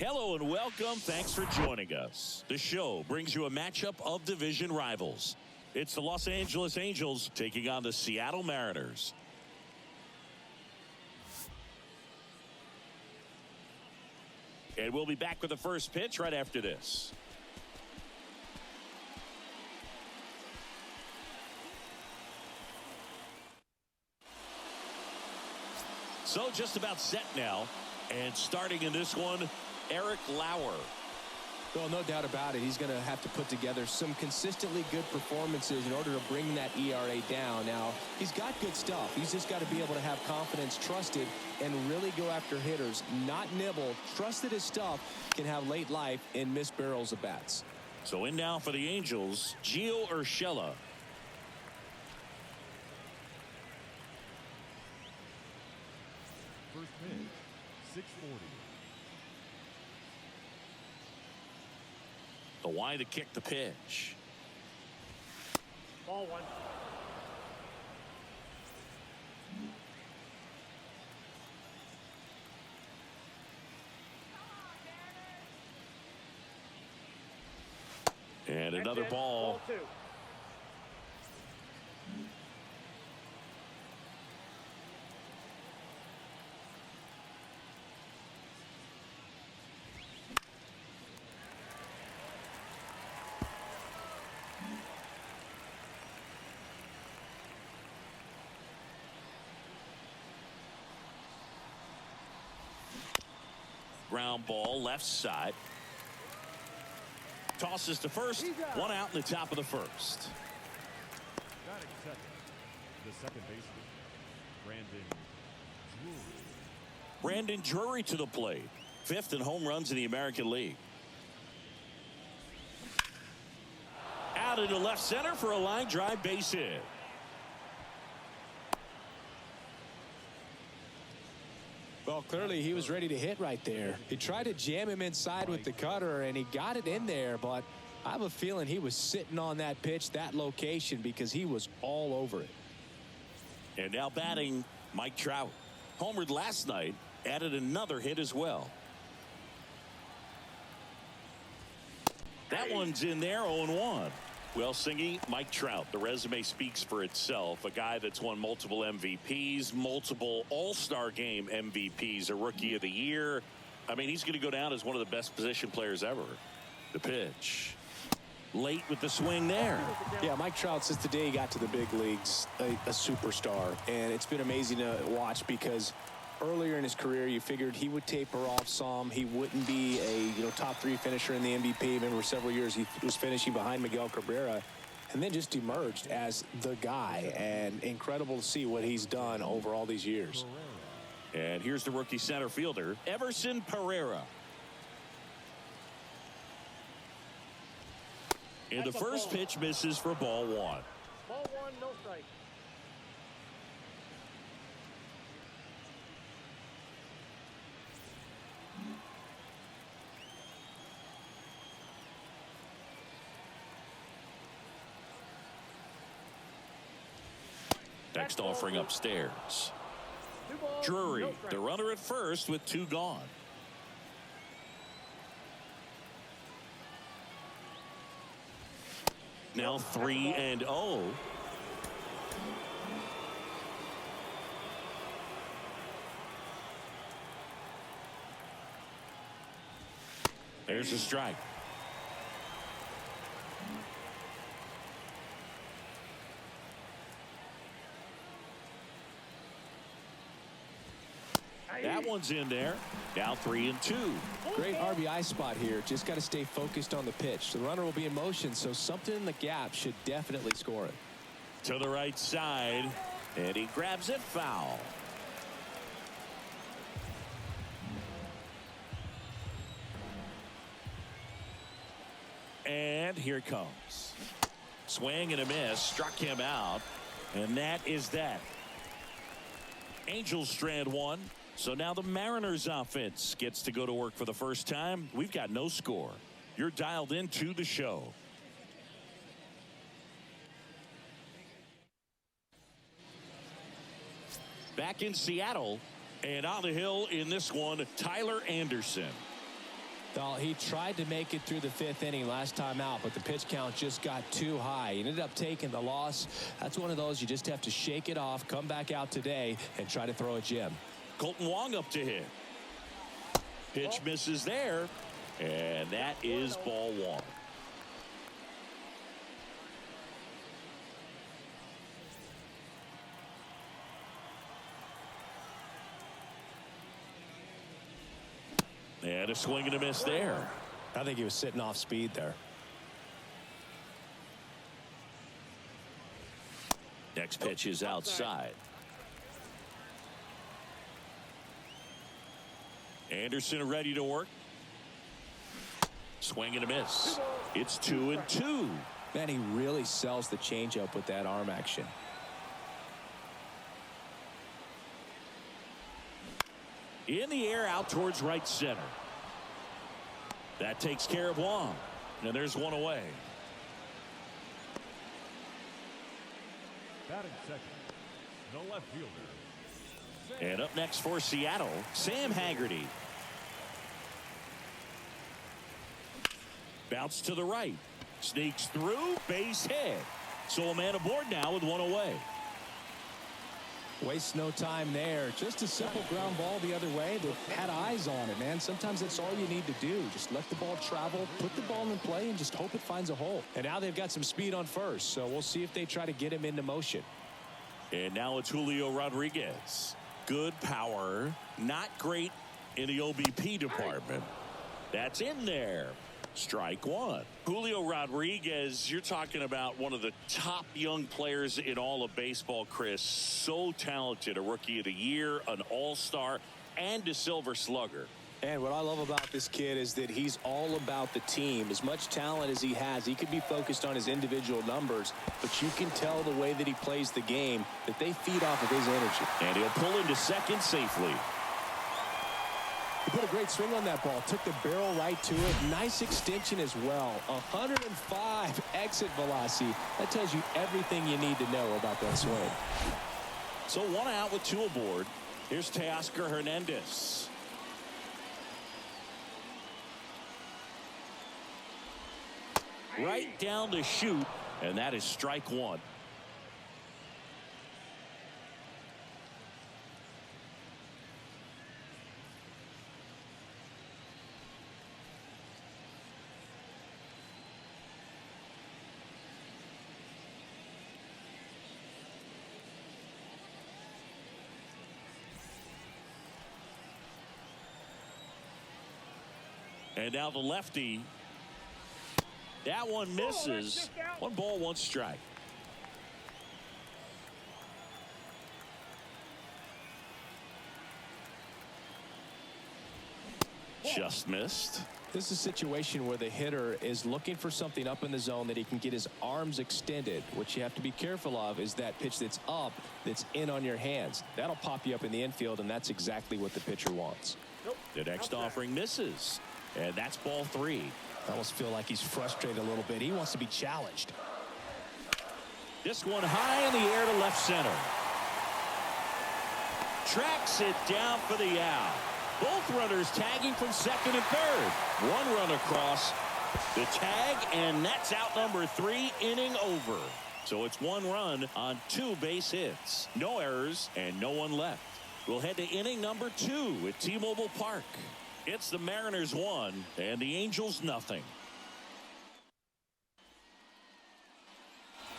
Hello and welcome. Thanks for joining us. The show brings you a matchup of division rivals. It's the Los Angeles Angels taking on the Seattle Mariners. And we'll be back with the first pitch right after this. So just about set now. And starting in this one, Eric Lauer. Well, no doubt about it. He's going to have to put together some consistently good performances in order to bring that ERA down. Now, he's got good stuff. He's just got to be able to have confidence, trust it, and really go after hitters, not nibble. Trust that his stuff can have late life and miss barrels of bats. So in now for the Angels, Gio Urshela. First pitch, 640. The wide to kick the pitch. Ball one. And another ball. Ball two. Ground ball left side. Tosses to first. One out in the top of the first. Batting second, the second baseman, Brandon Drury to the plate. Fifth in home runs in the American League. Out into left center for a line drive base hit. Well, clearly he was ready to hit right there. He tried to jam him inside with the cutter, and he got it in there, but I have a feeling he was sitting on that pitch, that location, because he was all over it. And now batting, Mike Trout. Homered last night, added another hit as well. That one's in there, 0-1. Well, Singy, Mike Trout, the resume speaks for itself. A guy that's won multiple MVPs, multiple All-Star Game MVPs, a Rookie of the Year. I mean, he's going to go down as one of the best position players ever. The pitch. Late with the swing there. Yeah, Mike Trout, since the day he got to the big leagues, a superstar. And it's been amazing to watch because earlier in his career, you figured he would taper off some. He wouldn't be a top three finisher in the MVP. Remember, several years he was finishing behind Miguel Cabrera, and then just emerged as the guy. And incredible to see what he's done over all these years. And here's the rookie center fielder, Everson Pereira. And the first pitch misses for ball one. Ball one, no strike. Next offering upstairs. Drury, the runner at first with two gone. Now 3-0. There's a strike. That one's in there. Now 3-2. Great RBI spot here. Just got to stay focused on the pitch. The runner will be in motion, so something in the gap should definitely score it. To the right side, and he grabs it foul. And here it comes. Swing and a miss. Struck him out. And that is that. Angels strand one. So now the Mariners offense gets to go to work for the first time. We've got no score. You're dialed into the show. Back in Seattle, and on the hill in this one, Tyler Anderson. Well, he tried to make it through the 5th inning last time out, but the pitch count just got too high. He ended up taking the loss. That's one of those you just have to shake it off, come back out today, and try to throw a gem. Colton Wong up to hit. Pitch misses there, and that is ball 1. And a swing and a miss there. I think he was sitting off speed there. Next pitch is outside. Anderson ready to work. Swing and a miss. It's 2-2. Man, he really sells the changeup with that arm action. In the air out towards right center. That takes care of Wong. And there's one away. Batting second. No left fielder. And up next for Seattle, Sam Haggerty. Bounce to the right. Sneaks through, base hit. So a man aboard now with one away. Waste no time there. Just a simple ground ball the other way that had eyes on it, man. Sometimes that's all you need to do. Just let the ball travel, put the ball in play, and just hope it finds a hole. And now they've got some speed on first, so we'll see if they try to get him into motion. And now it's Julio Rodriguez. Good power, not great in the OBP department. That's in there. Strike 1. Julio Rodriguez, you're talking about one of the top young players in all of baseball, Chris. So talented, a Rookie of the Year, an All-Star, and a Silver Slugger. And what I love about this kid is that he's all about the team. As much talent as he has, he could be focused on his individual numbers, but you can tell the way that he plays the game that they feed off of his energy. And he'll pull into second safely. He put a great swing on that ball. Took the barrel right to it. Nice extension as well. 105 exit velocity. That tells you everything you need to know about that swing. So one out with two aboard. Here's Teoscar Hernandez. Right down the chute, and that is strike 1. And now the lefty. That one misses. 1 ball, 1 strike. Just missed. This is a situation where the hitter is looking for something up in the zone that he can get his arms extended. What you have to be careful of is that pitch that's up, that's in on your hands. That'll pop you up in the infield, and that's exactly what the pitcher wants. The next offering misses. And that's ball 3. I almost feel like he's frustrated a little bit. He wants to be challenged. This one high in the air to left center. Tracks it down for the out. Both runners tagging from second and third. One run across the tag, and that's out number 3, inning over. So it's 1 run on 2 base hits. No errors and no one left. We'll head to inning number 2 at T-Mobile Park. It's the Mariners 1 and the Angels nothing.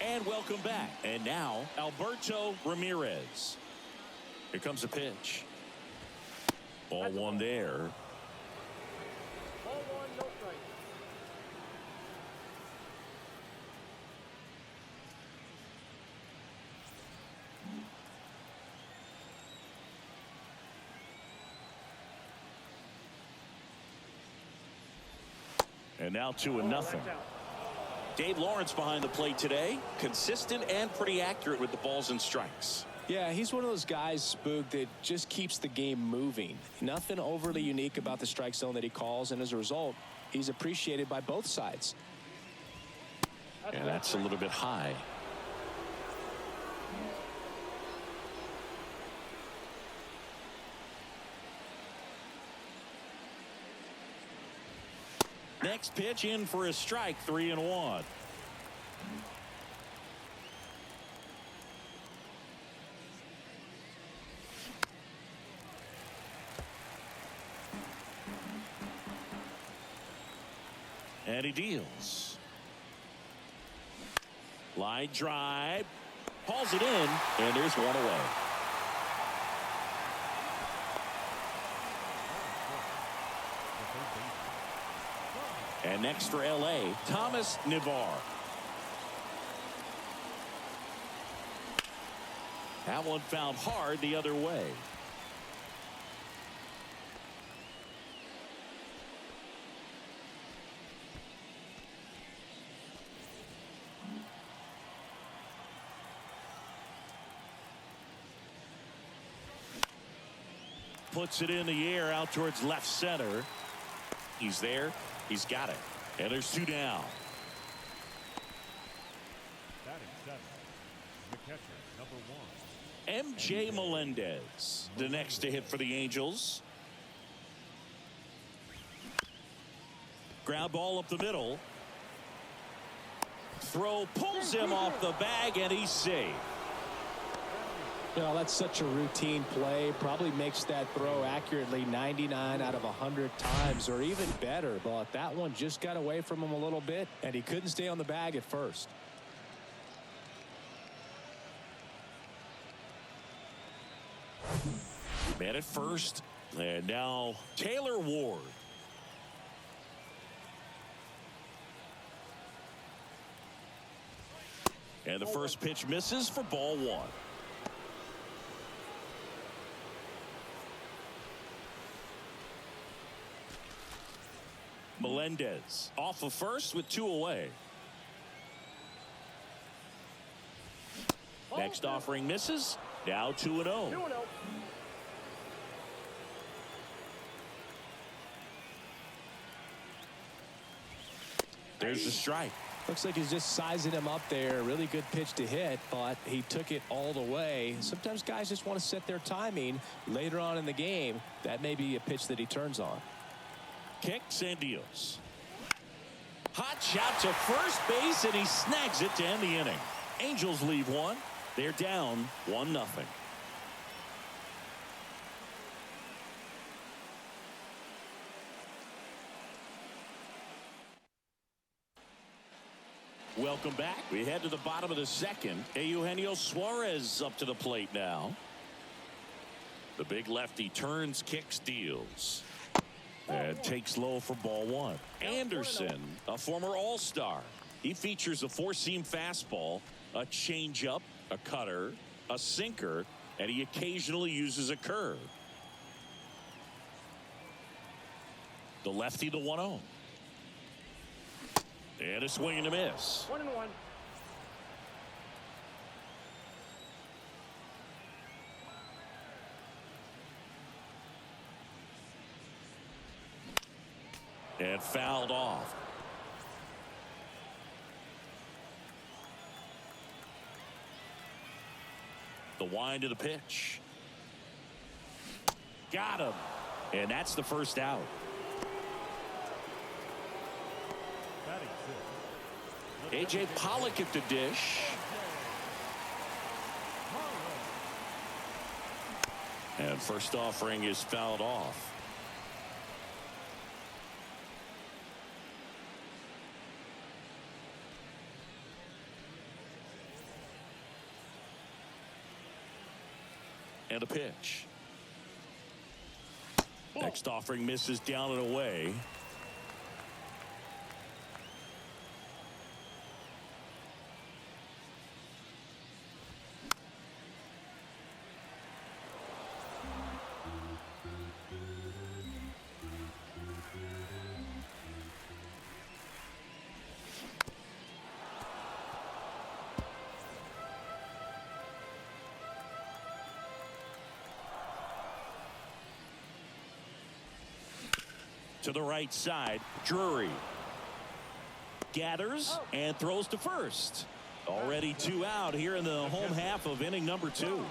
And welcome back. And now Alberto Ramirez. Here comes the pitch. Ball 1 there. Ball 1, no strike. And now 2-0. Dave Lawrence behind the plate today. Consistent and pretty accurate with the balls and strikes. Yeah, he's one of those guys, Spook, that just keeps the game moving. Nothing overly unique about the strike zone that he calls, and as a result, he's appreciated by both sides. And that's a little bit high. Next pitch in for a strike, 3-1. And he deals. Line drive. Hauls it in, and there's one away. And next for L.A., Thomas Navar. That one found hard the other way. Puts it in the air out towards left center. He's there. He's got it. And there's two down. Batting seventh, the catcher, number 1. MJ Melendez, the next to hit for the Angels. Ground ball up the middle. Throw pulls him off the bag, and he's safe. Well, that's such a routine play. Probably makes that throw accurately 99 out of 100 times, or even better. But that one just got away from him a little bit, and he couldn't stay on the bag at first. Man at first, and now Taylor Ward. And the first pitch misses for ball 1. Melendez off of first with 2 away. Next offering misses. Now 2-0. 2-0. There's the strike. Looks like he's just sizing him up there. Really good pitch to hit, but he took it all the way. Sometimes guys just want to set their timing later on in the game. That may be a pitch that he turns on. Kicks and deals. Hot shot to first base, and he snags it to end the inning. Angels leave one. They're down 1-0. Welcome back. We head to the bottom of the second. Eugenio Suarez up to the plate now. The big lefty turns, kicks, deals. And takes low for ball 1. Anderson, a former All-Star. He features a 4-seam fastball, a changeup, a cutter, a sinker, and he occasionally uses a curve. The lefty, the 1-0. And a swing and a miss. 1-1. And fouled off. The wind of the pitch. Got him. And that's the first out. Batting sixth, A.J. Pollock at the dish. And first offering is fouled off. And a pitch. Next offering misses down and away. To the right side, Drury gathers and throws to first. Already 2 out here in the home half of inning number 2.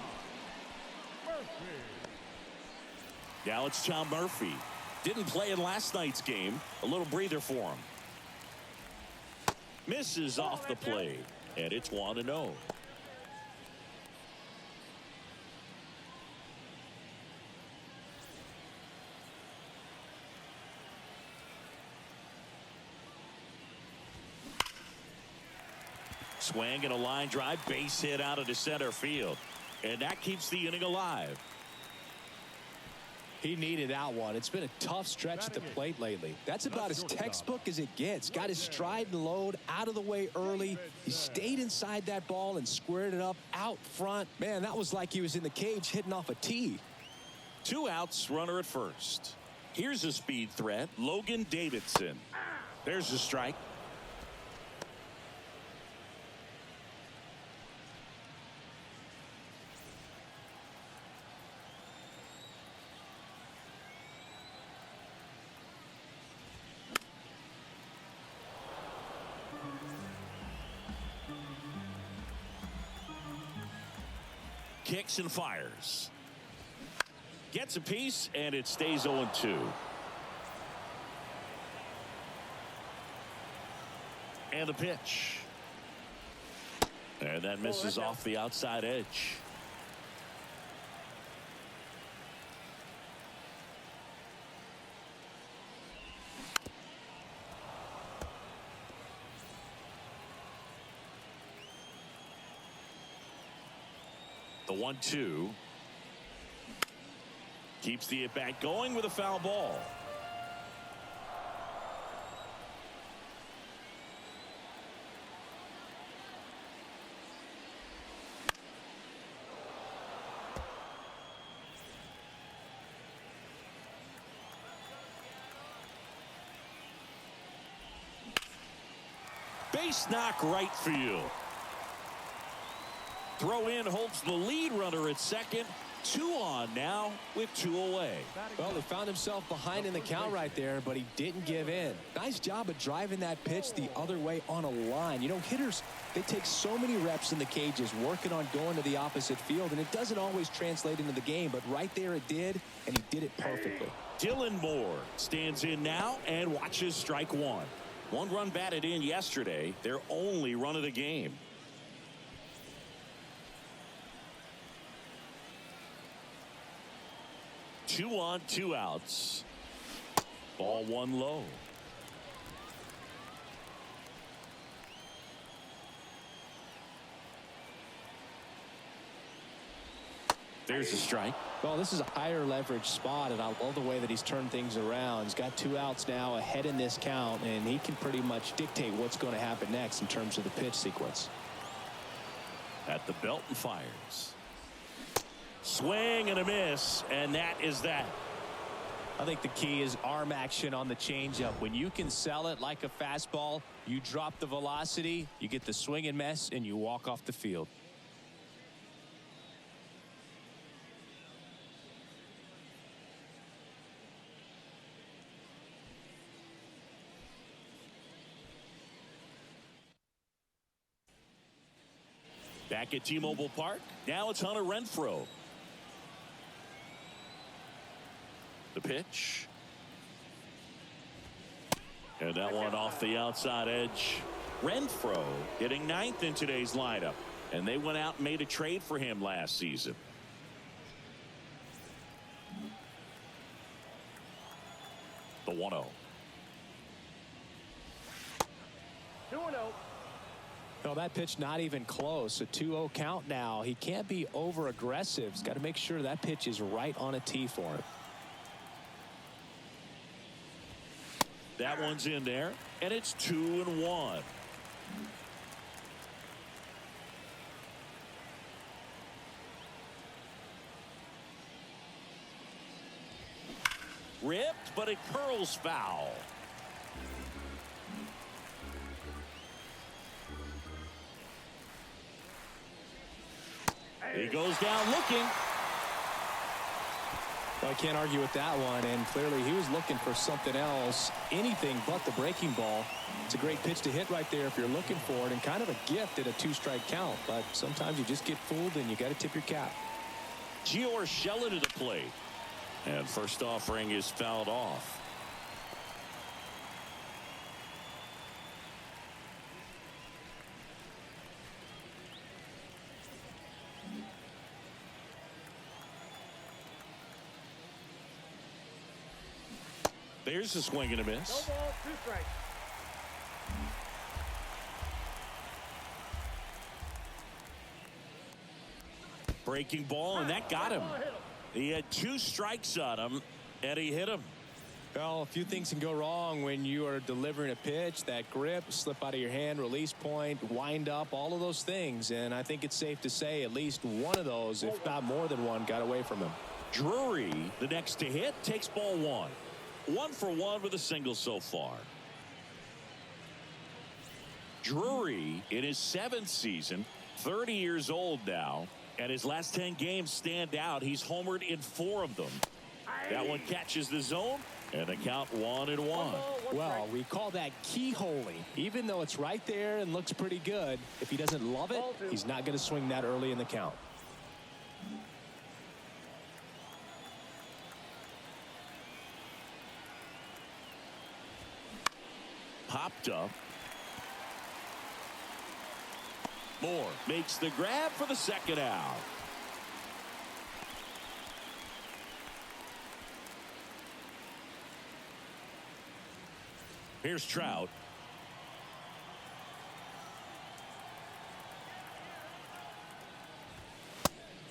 Now it's Tom Murphy. Didn't play in last night's game. A little breather for him. Misses off the plate, and it's 1-0. Swing and a line drive, base hit out into center field, and that keeps the inning alive. He needed that one. It's been a tough stretch at the plate lately. That's about as textbook as it gets. Got his stride and load out of the way early. He stayed inside that ball and squared it up out front. Man, that was like he was in the cage hitting off a tee. 2 outs, runner at first. Here's a speed threat, Logan Davidson. There's a strike. Kicks and fires. Gets a piece, and it stays 0-2. And the pitch. And that misses off the outside edge. The 1-2 keeps the at-bat going with a foul ball. Base knock right field. Throw in holds the lead runner at second. 2 on now with 2 away. Well, he found himself behind in the count right there, but he didn't give in. Nice job of driving that pitch the other way on a line. You know, hitters, they take so many reps in the cages working on going to the opposite field, and it doesn't always translate into the game, but right there it did, and he did it perfectly. Dylan Moore stands in now and watches strike 1. 1 run batted in yesterday, their only run of the game. Two on, 2 outs. Ball 1 low. There's a strike. Well, this is a higher leverage spot, and I love the way that he's turned things around. He's got 2 outs now ahead in this count, and he can pretty much dictate what's going to happen next in terms of the pitch sequence. At the belt and fires. Swing and a miss, and that is that. I think the key is arm action on the changeup. When you can sell it like a fastball, you drop the velocity, you get the swing and miss, and you walk off the field. Back at T-Mobile Park, now it's Hunter Renfroe. The pitch. And that one off the outside edge. Renfroe hitting 9th in today's lineup. And they went out and made a trade for him last season. The 1-0. 2-0. Well, that pitch not even close. A 2-0 count now. He can't be over aggressive. He's got to make sure that pitch is right on a tee for him. That one's in there, and it's 2-1. Ripped, but it curls foul. He goes down looking. Well, I can't argue with that one, and clearly he was looking for something else, anything but the breaking ball. It's a great pitch to hit right there if you're looking for it, and kind of a gift at a 2-strike count, but sometimes you just get fooled and you got to tip your cap. Gio Urshela to the plate. And first offering is fouled off. There's a swing and a miss. No ball, 2 strikes. Breaking ball, and that got him. He had 2 strikes on him, and he hit him. Well, a few things can go wrong when you are delivering a pitch. That grip, slip out of your hand, release point, wind up, all of those things. And I think it's safe to say at least one of those, if not more than one, got away from him. Drury, the next to hit, takes ball 1. 1 for 1 with a single so far. Drury, in his 7th season, 30 years old now, and his last 10 games stand out. He's homered in 4 of them. That one catches the zone, and the count 1-1. Well, we call that keyholing. Even though it's right there and looks pretty good, if he doesn't love it, he's not going to swing that early in the count. Popped up. Moore makes the grab for the second out. Here's Trout.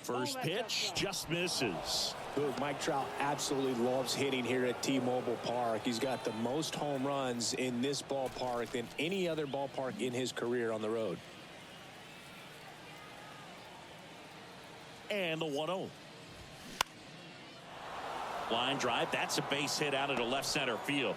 First pitch just misses. Mike Trout absolutely loves hitting here at T-Mobile Park. He's got the most home runs in this ballpark than any other ballpark in his career on the road. And the 1-0. Line drive. That's a base hit out into left center field.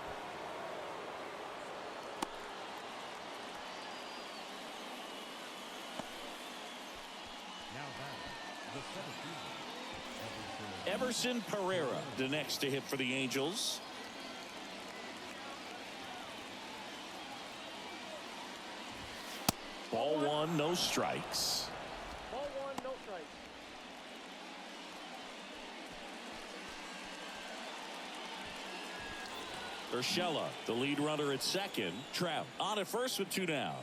Everson Pereira, the next to hit for the Angels. Ball 1, no strikes. Ball 1, no strikes. Urshela, the lead runner at second. Trout on at first with 2 down.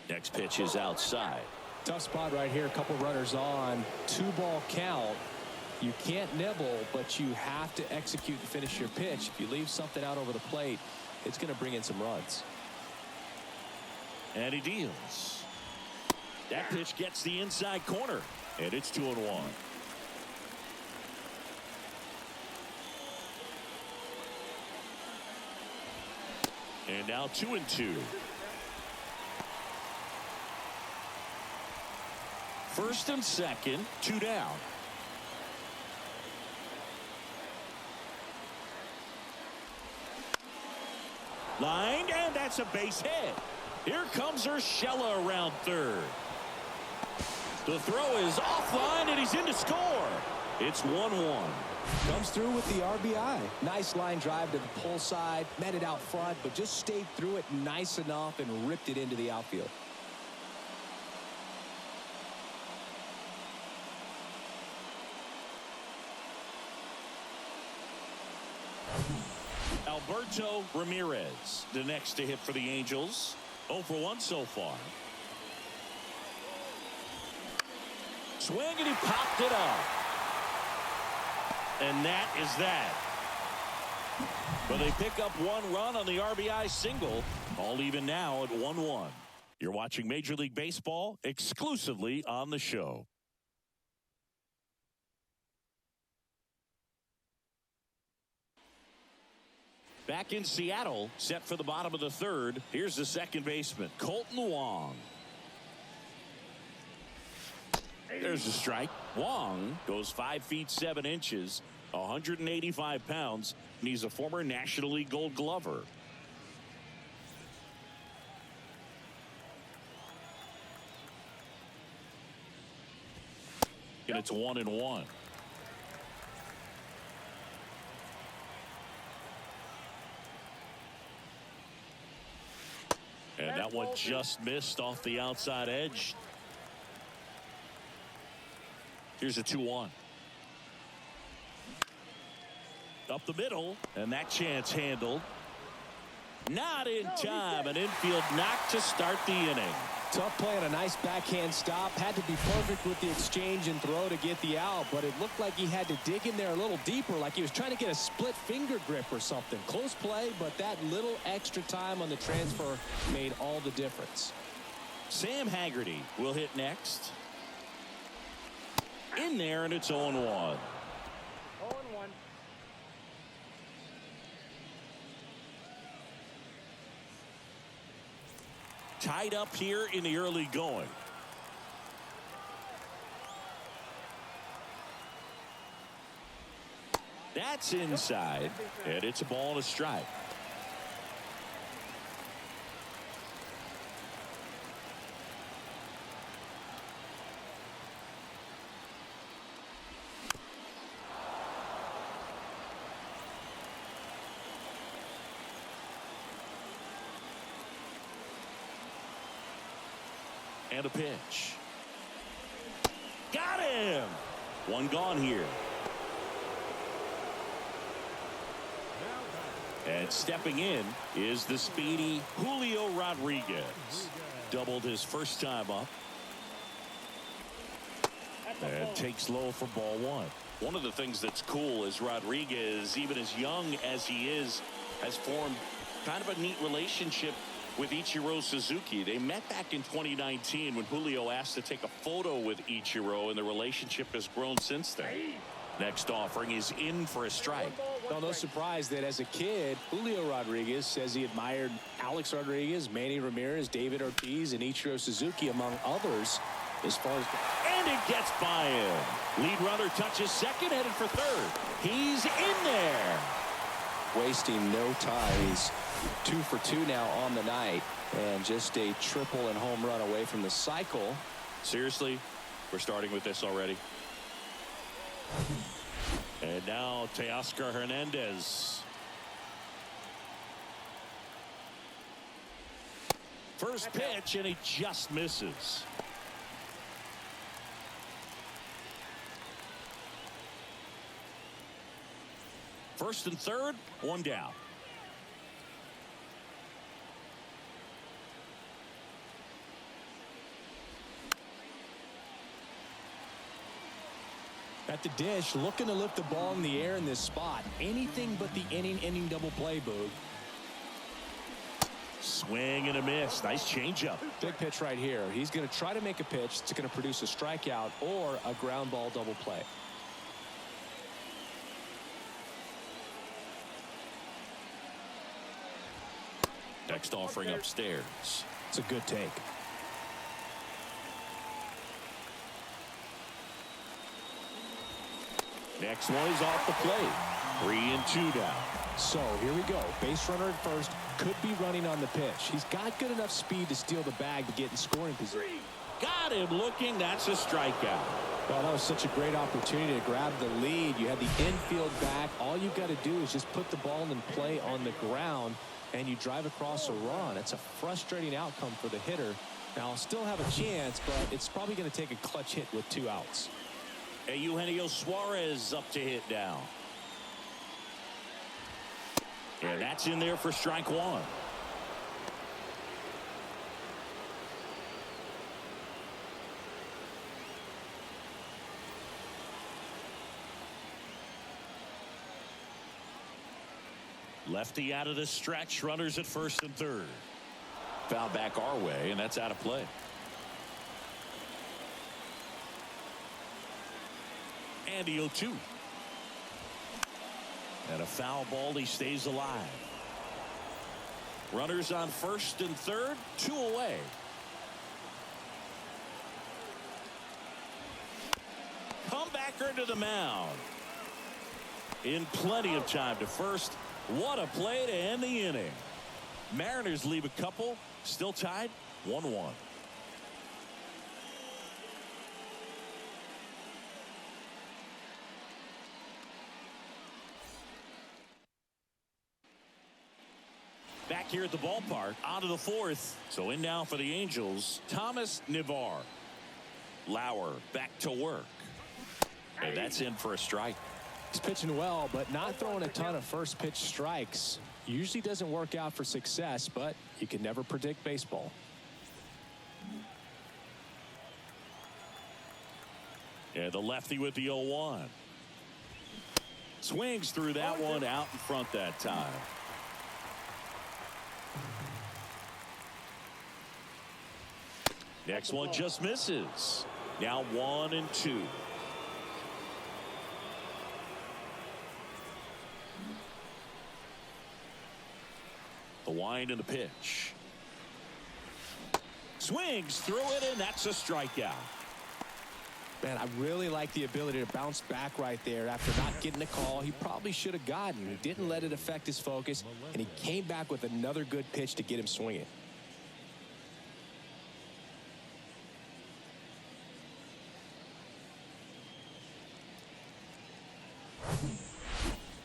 Next pitch is outside. Tough spot right here. A couple runners on. 2-ball count. You can't nibble, but you have to execute and finish your pitch. If you leave something out over the plate, it's going to bring in some runs. And he deals. That pitch gets the inside corner, and it's 2-1. And now 2-2. First and second, 2 down. Lined, and that's a base hit. Here comes Urshela around third. The throw is offline, and he's in to score. It's 1-1. Comes through with the RBI. Nice line drive to the pull side. Met it out front, but just stayed through it nice enough and ripped it into the outfield. Alberto Ramirez, the next to hit for the Angels. 0 for 1 so far. Swing, and he popped it up. And that is that. But they pick up 1 run on the RBI single. All even now at 1-1. You're watching Major League Baseball exclusively on the show. Back in Seattle, set for the bottom of the third. Here's the second baseman, Colton Wong. There's a strike. Wong goes 5 feet 7 inches, 185 pounds, and he's a former National League Gold Glover. And it's 1-1. And that one just missed off the outside edge. Here's a 2-1. Up the middle, and that chance handled. Not in time. An infield knock to start the inning. Tough play and a nice backhand stop. Had to be perfect with the exchange and throw to get the out, but it looked like he had to dig in there a little deeper, like he was trying to get a split finger grip or something. Close play, but that little extra time on the transfer made all the difference. Sam Haggerty will hit next. In there, and it's 0-1. 0-1. Tied up here in the early going. That's inside, and it's a ball and a strike. And a pitch. Got him. One gone here. And stepping in is the speedy Julio Rodriguez. Doubled his first time up. And takes low for ball one. One of the things that's cool is Rodriguez, even as young as he is, has formed kind of a neat relationship with Ichiro Suzuki. They met back in 2019 when Julio asked to take a photo with Ichiro, and the relationship has grown since then. Next offering is in for a strike. Well, no surprise that as a kid, Julio Rodriguez says he admired Alex Rodriguez, Manny Ramirez, David Ortiz, and Ichiro Suzuki, among others, as far as... And it gets by him. Lead runner touches second, headed for third. He's in there. Wasting no time. He's 2 for 2 now on the night, and just a triple and home run away from the cycle. Seriously, we're starting with this already. And now Teoscar Hernandez. First pitch, and he just misses. First and third, one down. At the dish, looking to lift the ball in the air in this spot. Anything but the inning double play, Boog. Swing and a miss. Nice changeup. Big pitch right here. He's going to try to make a pitch that's going to produce a strikeout or a ground ball double play. Next offering upstairs. It's a good take. Next one is off the plate. 3 and 2 down. So here we go. Base runner at first. Could be running on the pitch. He's got good enough speed to steal the bag to get in scoring position. Got him looking. That's a strikeout. Well, that was such a great opportunity to grab the lead. You had the infield back. All you got to do is just put the ball in play on the ground, and you drive across a run. It's a frustrating outcome for the hitter. Now, I'll still have a chance, but it's probably going to take a clutch hit with 2 outs. And Eugenio Suarez up to hit now. And that's in there for strike one. Lefty out of the stretch. Runners at first and third. Foul back our way, and that's out of play. And the 0-2. And a foul ball. He stays alive. Runners on first and third. 2 away. Comebacker to the mound. In plenty of time to first. What a play to end the inning. Mariners leave a couple. Still tied 1-1. Back here at the ballpark, on to the fourth. So in now for the Angels, Thomas Navar. Lauer back to work. And that's in for a strike. He's pitching well, but not throwing a ton of first pitch strikes. Usually doesn't work out for success, but you can never predict baseball. And the lefty with the 0-1. Swings through that one out in front that time. Next one just misses. Now 1-2. The wind and the pitch. Swings through it, and that's a strikeout. Man, I really like the ability to bounce back right there after not getting a call he probably should have gotten. He didn't let it affect his focus, and he came back with another good pitch to get him swinging.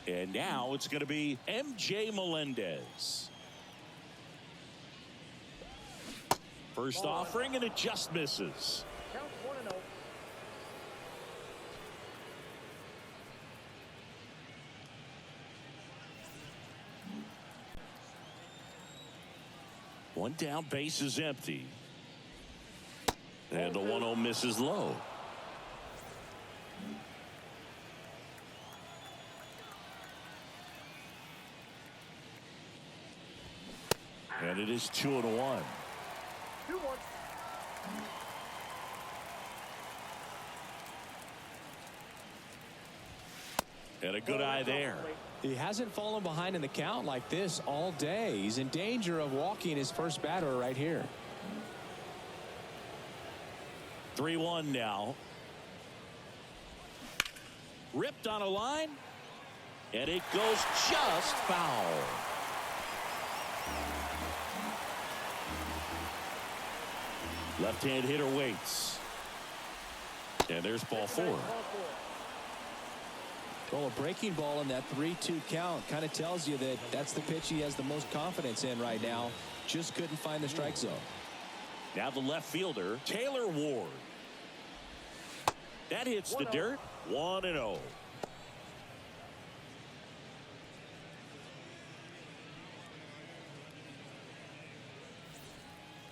And now it's going to be M.J. Melendez. First offering, and it just misses. Count 1-0. One down, base is empty. And the 1-0 misses low. And it is 2-1. 2-1. And a good eye there. He hasn't fallen behind in the count like this all day. He's in danger of walking his first batter right here. 3-1 now. Ripped on a line. And it goes just foul. Left-hand hitter waits. And there's ball 4. Well, a breaking ball in that 3-2 count kind of tells you that that's the pitch he has the most confidence in right now. Just couldn't find the strike zone. Now the left fielder, Taylor Ward. That hits the dirt. 1-0.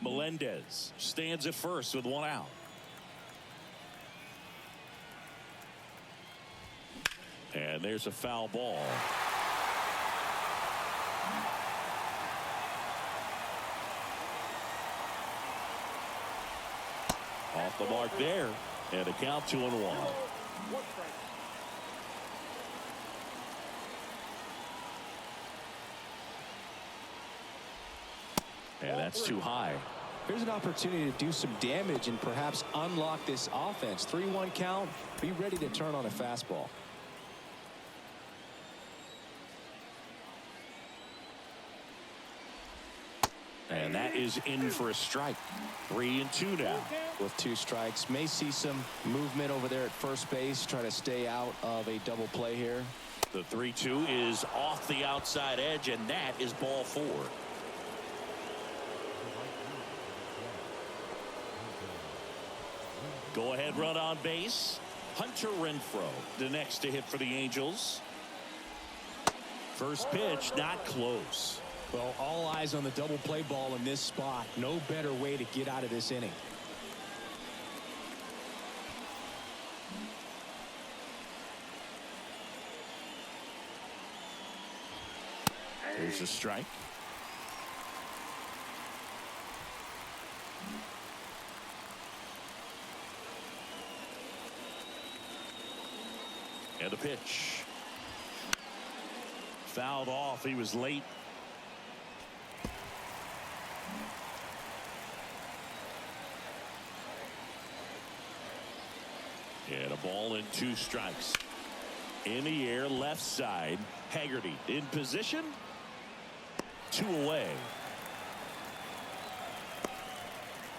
Melendez stands at first with 1 out. And there's a foul ball. Off the mark there. And a count 2-1. 1 strike. And that's too high. Here's an opportunity to do some damage and perhaps unlock this offense. 3-1 count. Be ready to turn on a fastball. And that is in for a strike. 3-2 now. With 2 strikes, may see some movement over there at first base, try to stay out of a double play here. The 3-2 is off the outside edge, and that is ball 4. Go ahead run on base. Hunter Renfroe, the next to hit for the Angels. First pitch, not close. Well, all eyes on the double play ball in this spot. No better way to get out of this inning. There's a strike. And a pitch. Fouled off. He was late. And a ball and 2 strikes. In the air, left side. Haggerty in position. 2 away.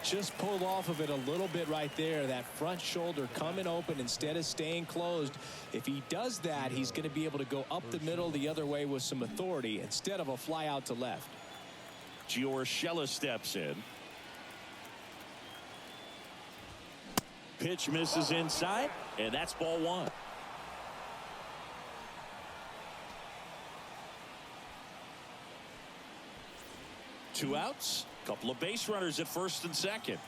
Just pulled off of it a little bit right there. That front shoulder coming open instead of staying closed. If he does that, he's going to be able to go up the middle the other way with some authority instead of a fly out to left. Giorgella steps in. Pitch misses inside, and that's ball one. Two outs, couple of base runners at first and second.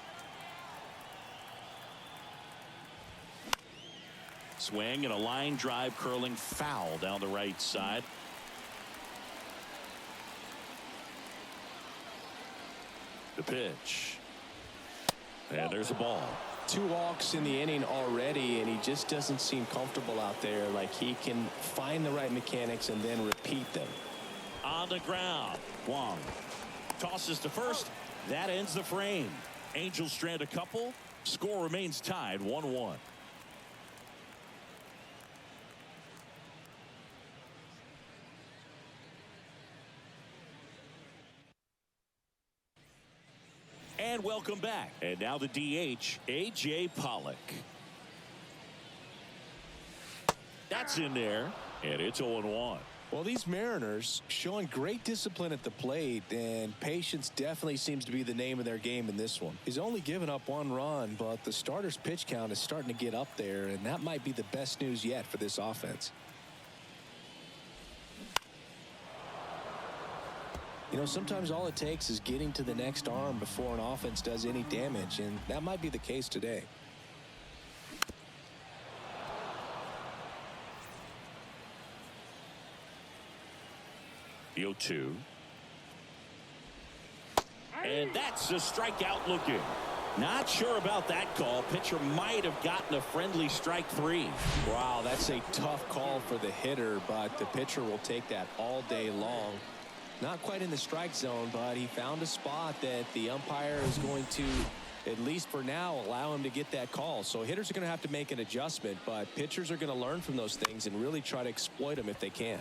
Swing and a line drive curling foul down the right side. The pitch. And there's a ball. 2 walks in the inning already, and he just doesn't seem comfortable out there. Like he can find the right mechanics and then repeat them. On the ground, Wong tosses to first. That ends the frame. Angels strand a couple. Score remains tied 1-1. And welcome back. And now the DH, A.J. Pollock. That's in there, and it's 0-1. Well, these Mariners showing great discipline at the plate, and patience definitely seems to be the name of their game in this one. He's only given up 1 run, but the starter's pitch count is starting to get up there, and that might be the best news yet for this offense. You know, sometimes all it takes is getting to the next arm before an offense does any damage, and that might be the case today. The 0-2. And that's a strikeout looking. Not sure about that call. Pitcher might have gotten a friendly strike 3. Wow, that's a tough call for the hitter, but the pitcher will take that all day long. Not quite in the strike zone, but he found a spot that the umpire is going to, at least for now, allow him to get that call. So hitters are going to have to make an adjustment, but pitchers are going to learn from those things and really try to exploit them if they can.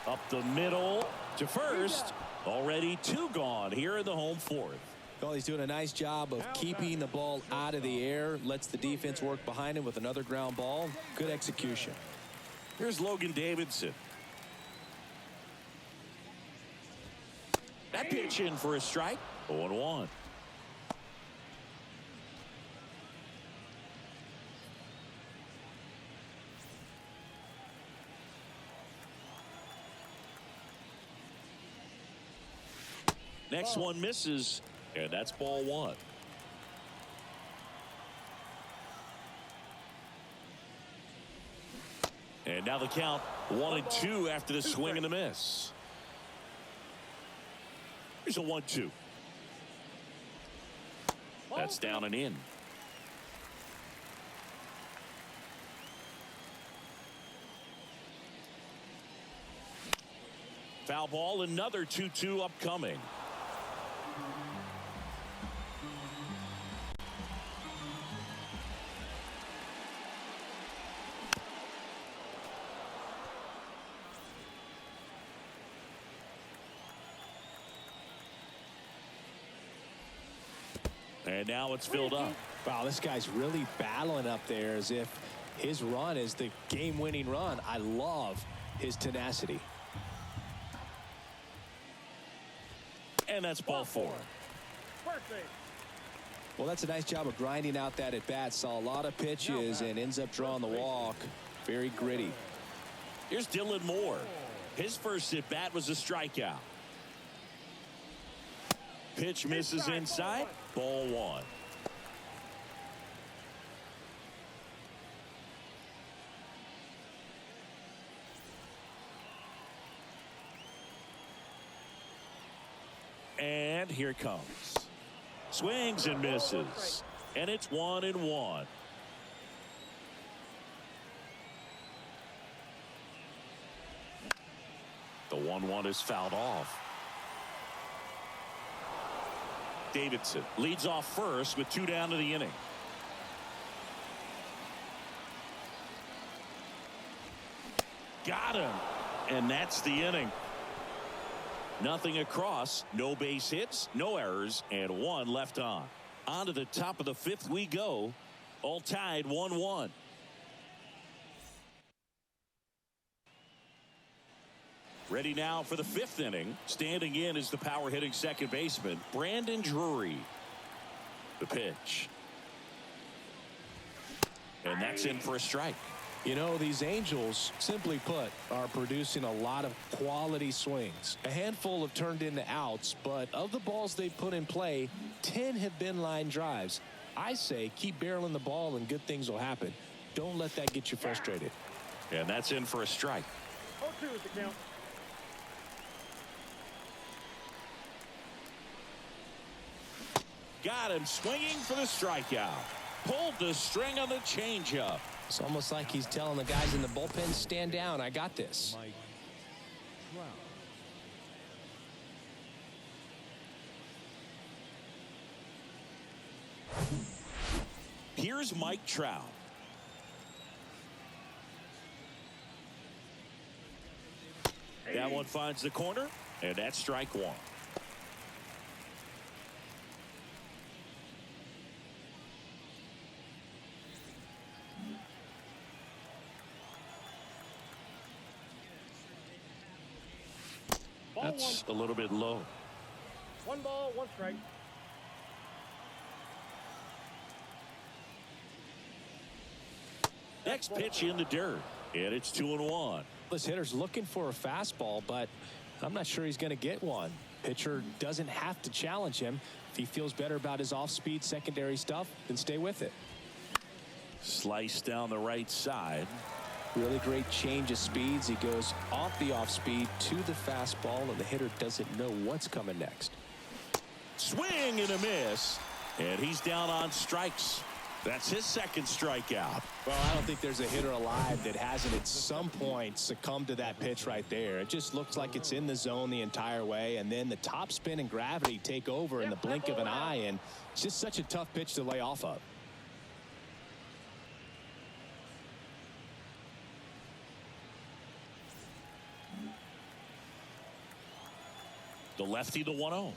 Up the middle to first. Already 2 gone here in the home 4th. Well, he's doing a nice job of keeping the ball out of the air. Lets the defense work behind him with another ground ball. Good execution. Here's Logan Davidson. That pitch in for a strike. 0-1. Next one misses, and that's ball 1. And now the count 1-2 after the swing and the miss. Here's a 1-2. That's down and in. Foul ball, another 2-2 upcoming. And now it's filled up. Wow, this guy's really battling up there as if his run is the game-winning run. I love his tenacity. And that's ball 4. Well, that's a nice job of grinding out that at-bat. Saw a lot of pitches and ends up drawing the walk. Very gritty. Here's Dylan Moore. His first at-bat was a strikeout. Pitch misses inside. Ball 1. And here it comes. Swings and misses. And it's 1-1. The 1-1 is fouled off. Davidson leads off first with 2 down to the inning. Got him. And that's the inning. Nothing across, no base hits, no errors, and 1 left on. On to the top of the 5th we go. All tied 1-1. Ready now for the 5th inning. Standing in is the power hitting second baseman, Brandon Drury. The pitch. And that's in for a strike. You know, these Angels, simply put, are producing a lot of quality swings. A handful have turned into outs, but of the balls they put in play, 10 have been line drives. I say keep barreling the ball and good things will happen. Don't let that get you frustrated. And that's in for a strike. 0-2 is the count. Got him swinging for the strikeout. Pulled the string on the changeup. It's almost like he's telling the guys in the bullpen, stand down, I got this. Mike Trout. Here's Mike Trout. That one finds the corner, and that's strike one. That's a little bit low. 1 ball, 1 strike. Next pitch in the dirt, and it's 2-1. This hitter's looking for a fastball, but I'm not sure he's going to get one. Pitcher doesn't have to challenge him. If he feels better about his off-speed secondary stuff, then stay with it. Slice down the right side. Really great change of speeds. He goes off the off-speed to the fastball, and the hitter doesn't know what's coming next. Swing and a miss, and he's down on strikes. That's his second strikeout. Well, I don't think there's a hitter alive that hasn't at some point succumbed to that pitch right there. It just looks like it's in the zone the entire way, and then the top spin and gravity take over in the blink of an eye, and it's just such a tough pitch to lay off of. The lefty, the 1-0.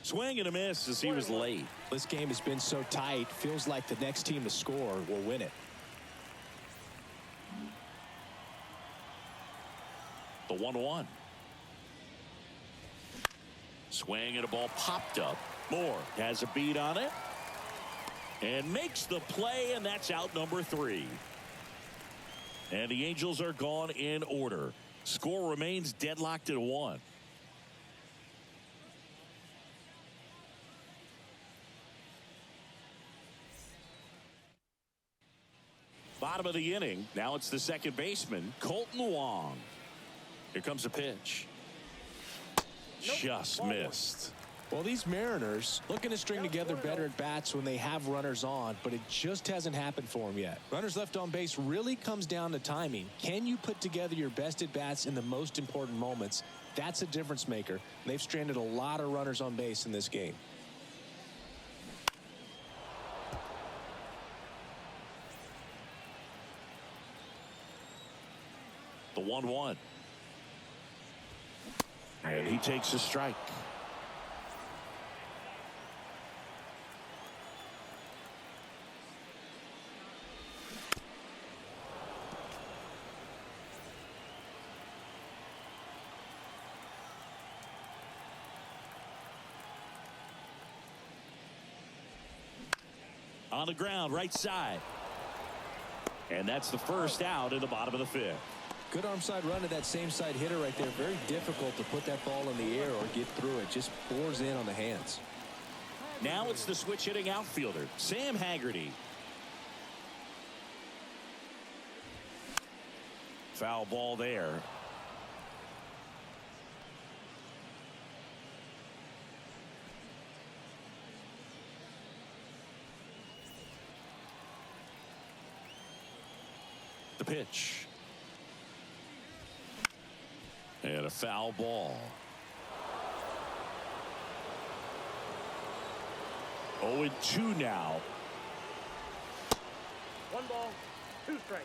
Swing and a miss as he was late. This game has been so tight, feels like the next team to score will win it. The 1-1. Swing and a ball popped up. Moore has a beat on it and makes the play, and that's out number 3. And the Angels are gone in order. Score remains deadlocked at 1. Bottom of the inning. Now it's the second baseman, Colton Wong. Here comes a pitch. Just missed. Well, these Mariners looking to string together better at bats when they have runners on, but it just hasn't happened for them yet. Runners left on base really comes down to timing. Can you put together your best at bats in the most important moments? That's a difference maker. They've stranded a lot of runners on base in this game. The 1-1. And he takes a strike. On the ground, right side. And that's the first out in the bottom of the 5th. Good arm side run to that same side hitter right there. Very difficult to put that ball in the air or get through it. Just bores in on the hands. Now it's the switch hitting outfielder, Sam Haggerty. Foul ball there. The pitch. And a foul ball. 0-2 now. 1 ball, 2 strikes.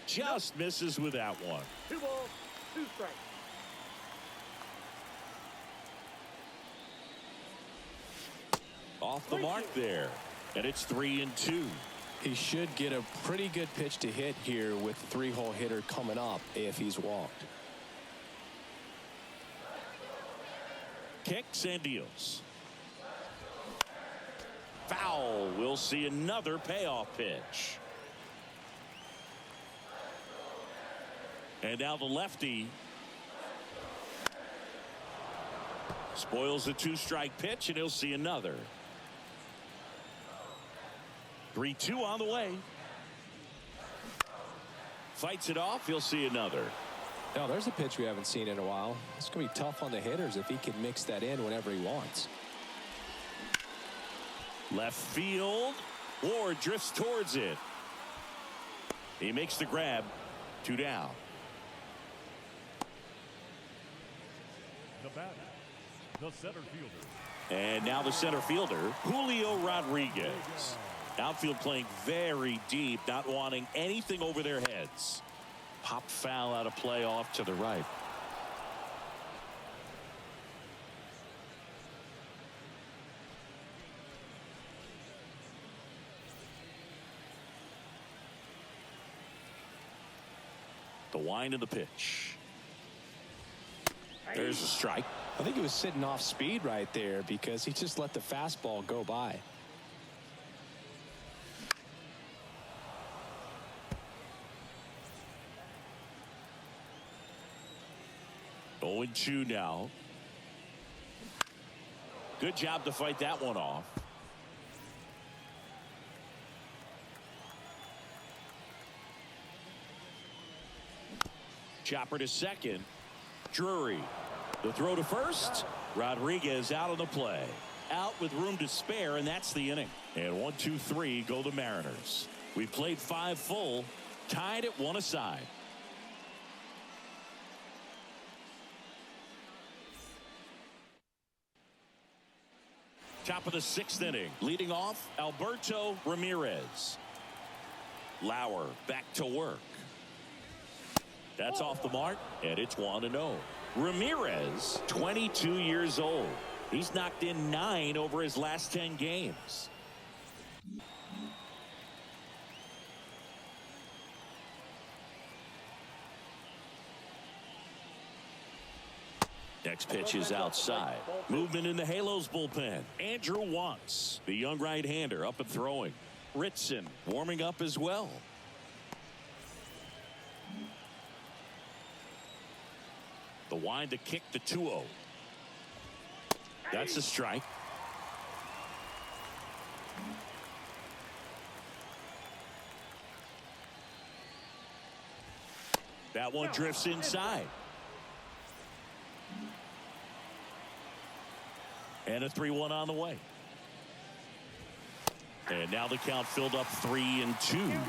Just misses with that one. 2 balls, 2 strikes. Off the mark there. And it's 3-2. He should get a pretty good pitch to hit here with the 3-hole hitter coming up if he's walked. kicks and deals. Foul. We'll see another payoff pitch. And now the lefty spoils the 2-strike pitch, and he'll see another. 3-2 on the way. Fights it off. He'll see another. Now, there's a pitch we haven't seen in a while. It's going to be tough on the hitters if he can mix that in whenever he wants. Left field. Ward drifts towards it. He makes the grab. 2 down. The batter, the center fielder. And now the center fielder, Julio Rodriguez. Outfield playing very deep, not wanting anything over their heads. Pop foul out of play off to the right. The wind of the pitch. There's a strike. I think he was sitting off speed right there because he just let the fastball go by. 0-2 now. Good job to fight that one off. Chopper to second. Drury. The throw to first. Rodriguez out on the play. Out with room to spare, and that's the inning. And 1-2-3 go the Mariners. We played 5 full, tied at 1 aside. Top of the 6th inning. Leading off, Alberto Ramirez. Lauer back to work. That's off the mark, and it's 1-0. Ramirez, 22 years old. He's knocked in 9 over his last 10 games. Next pitch is outside. Movement in the Halos bullpen. Andrew Wantz, the young right-hander, up and throwing. Ritson warming up as well. The wind to kick the 2-0. That's a strike. That one drifts inside. And a 3-1 on the way. And now the count filled up 3-2.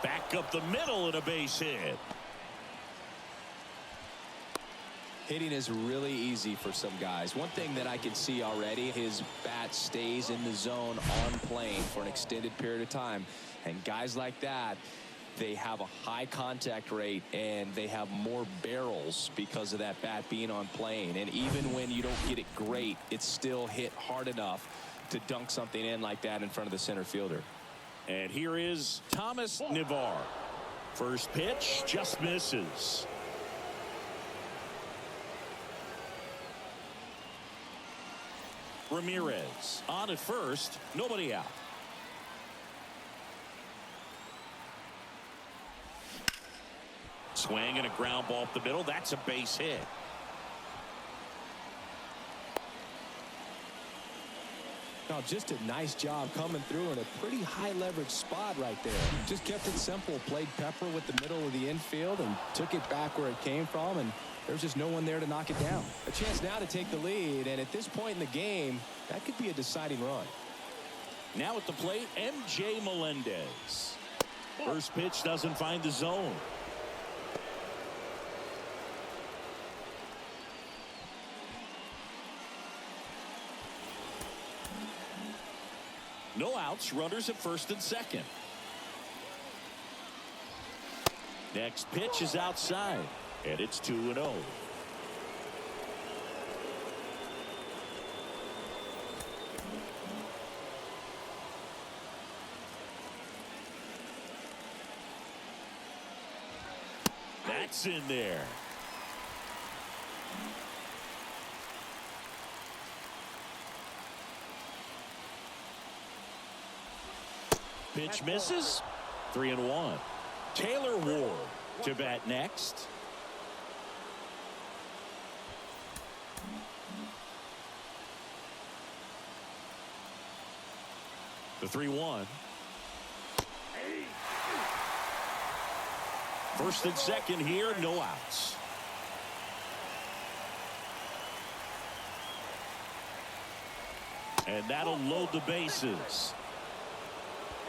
Back up the middle and a base hit. Hitting is really easy for some guys. One thing that I can see already, his bat stays in the zone on plane for an extended period of time. And guys like that, they have a high contact rate and they have more barrels because of that bat being on plane. And even when you don't get it great, it's still hit hard enough to dunk something in like that in front of the center fielder. And here is Thomas Navar. First pitch just misses. Ramirez on at first, nobody out. Swing and a ground ball up the middle. That's a base hit. Now, just a nice job coming through in a pretty high leverage spot right there. Just kept it simple, played pepper with the middle of the infield and took it back where it came from, and there's just no one there to knock it down. A chance now to take the lead, and at this point in the game, that could be a deciding run. Now at the plate, MJ Melendez. First pitch doesn't find the zone. No outs, runners at first and second. Next pitch is outside, and it's 2-0. That's in there. Pitch misses. 3-1. Taylor Ward to bat next. The 3-1. First and second here, no outs. And that'll load the bases.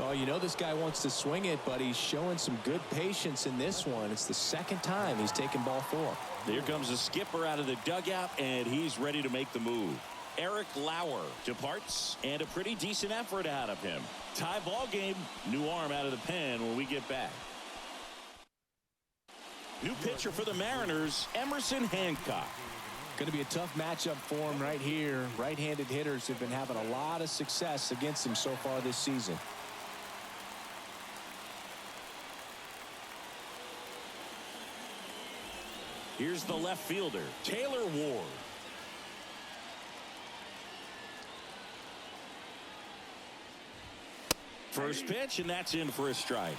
Oh, you know this guy wants to swing it, but he's showing some good patience in this one. It's the second time he's taken ball 4. Here comes the skipper out of the dugout, and he's ready to make the move. Eric Lauer departs, and a pretty decent effort out of him. Tie ball game, new arm out of the pen when we get back. New pitcher for the Mariners, Emerson Hancock. Going to be a tough matchup for him right here. Right-handed hitters have been having a lot of success against him so far this season. Here's the left fielder, Taylor Ward. First pitch, and that's in for a strike.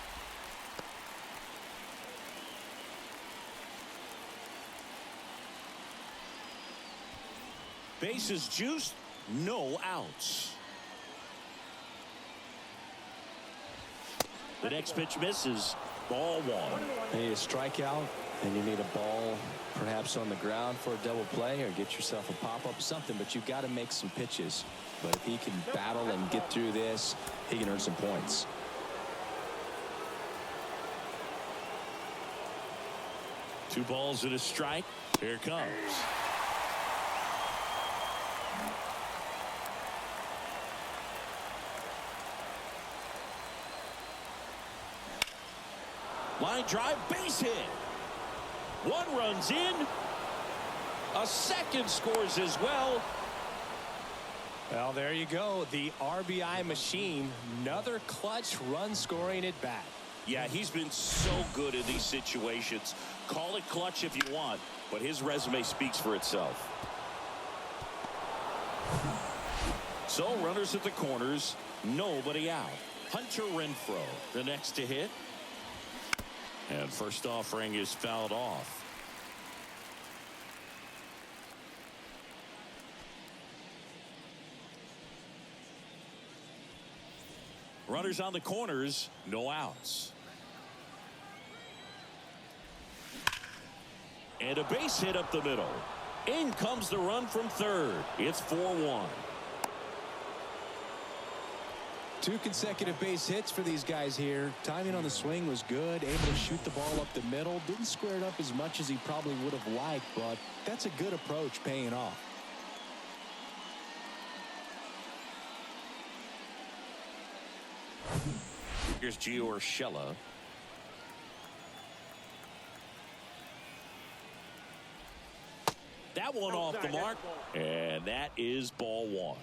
Bases juiced, no outs. The next pitch misses. Ball 1. Hey, a strikeout, and you need a ball perhaps on the ground for a double play or get yourself a pop-up or something, but you've got to make some pitches. But if he can battle and get through this, he can earn some points. Two balls and a strike. Here it comes. Line drive, base hit. One runs in. A second scores as well. Well, there you go. The RBI machine. Another clutch run scoring at bat. Yeah, he's been so good in these situations. Call it clutch if you want, but his resume speaks for itself. So runners at the corners, nobody out. Hunter Renfroe, the next to hit. And first offering is fouled off. Runners on the corners, no outs. And a base hit up the middle. In comes the run from third. It's 4-1. 2 consecutive base hits for these guys here. Timing on the swing was good. Able to shoot the ball up the middle. Didn't square it up as much as he probably would have liked, but that's a good approach paying off. Here's Gio Urshela. That one off the mark, and that is ball 1.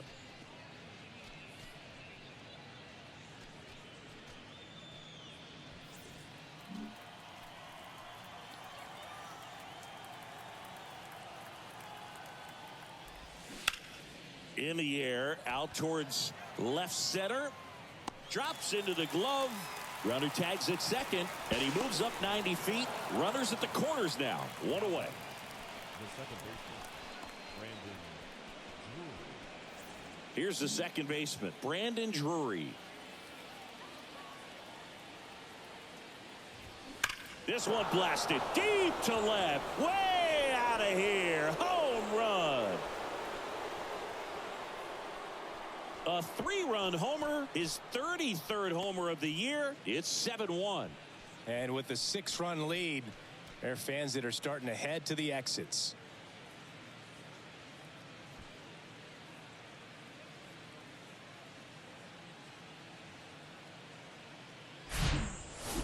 In the air, out towards left center. Drops into the glove. Runner tags at second, and he moves up 90 feet. Runners at the corners now. One away. The second baseman, Brandon Drury. Here's the second baseman, Brandon Drury. This one blasted deep to left. Way out of here. Home run. A 3-run homer, his 33rd homer of the year. It's 7-1. And with the 6-run lead, there are fans that are starting to head to the exits.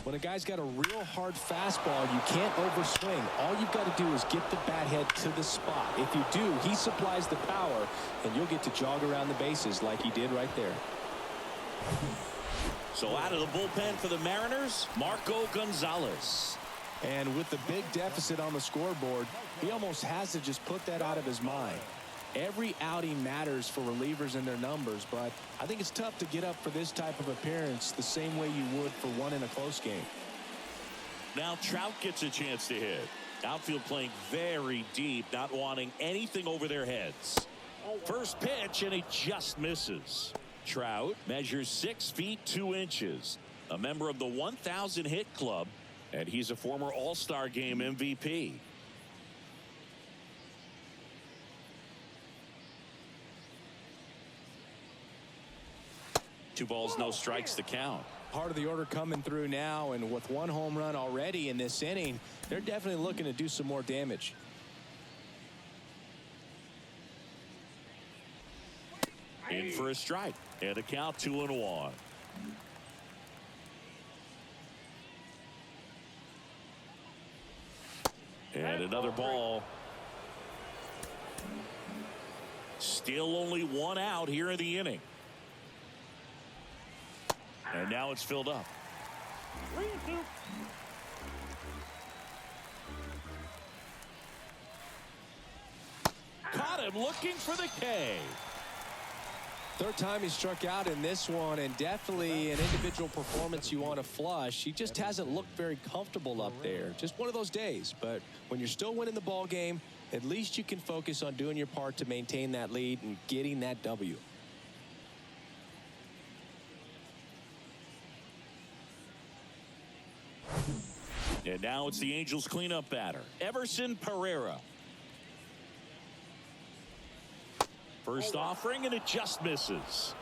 When a guy's got a real hard fastball, you can't overswing. All you've got to do is get the bat head to the spot. If you do, he supplies the power, and you'll get to jog around the bases like he did right there. So out of the bullpen for the Mariners, Marco Gonzalez. And with the big deficit on the scoreboard, he almost has to just put that out of his mind. Every outing matters for relievers and their numbers, but I think it's tough to get up for this type of appearance the same way you would for one in a close game. Now Trout gets a chance to hit. Outfield playing very deep, not wanting anything over their heads. First pitch, and he just misses. Trout measures 6 feet 2 inches, a member of the 1,000 hit club, and he's a former All-Star Game MVP. Two balls, no strikes to count. Part of the order coming through now, and with 1 home run already in this inning, they're definitely looking to do some more damage. In for a strike, and a count 2-1. And another ball. Still only 1 out here in the inning. And now it's filled up. 3-2. Caught him looking for the K. Third time he struck out in this one, and definitely an individual performance you want to flush. He just hasn't looked very comfortable up there. Just one of those days. But when you're still winning the ball game, at least you can focus on doing your part to maintain that lead and getting that W. And now it's the Angels cleanup batter, Everson Pereira. First offering, and it just misses.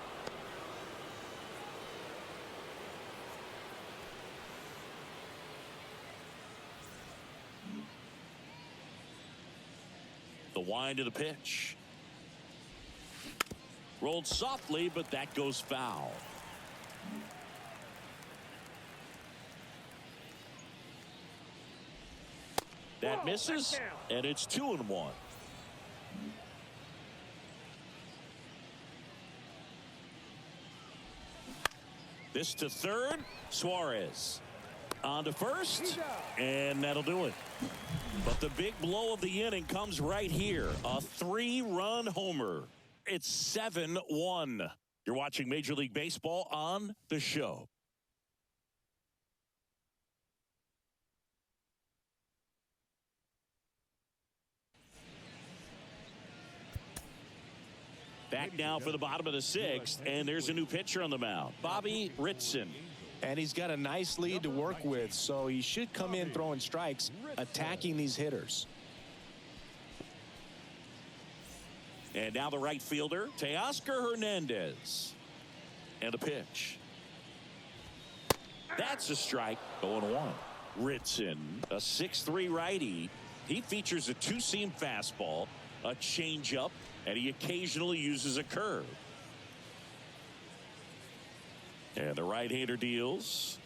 The wind of the pitch. Rolled softly, but that goes foul. That misses, and it's 2-1. This to third, Suarez. On to first, and that'll do it. But the big blow of the inning comes right here. A 3-run homer. It's 7-1. You're watching Major League Baseball on The Show. Back now for the bottom of the 6th, and there's a new pitcher on the mound, Bobby Ritson. And he's got a nice lead to work with, so he should come in throwing strikes, attacking these hitters. And now the right fielder, Teoscar Hernandez. And a pitch. That's a strike, 0-1. Ritson, a 6'3" righty. He features a 2-seam fastball, a changeup, and he occasionally uses a curve. And the right-hander deals.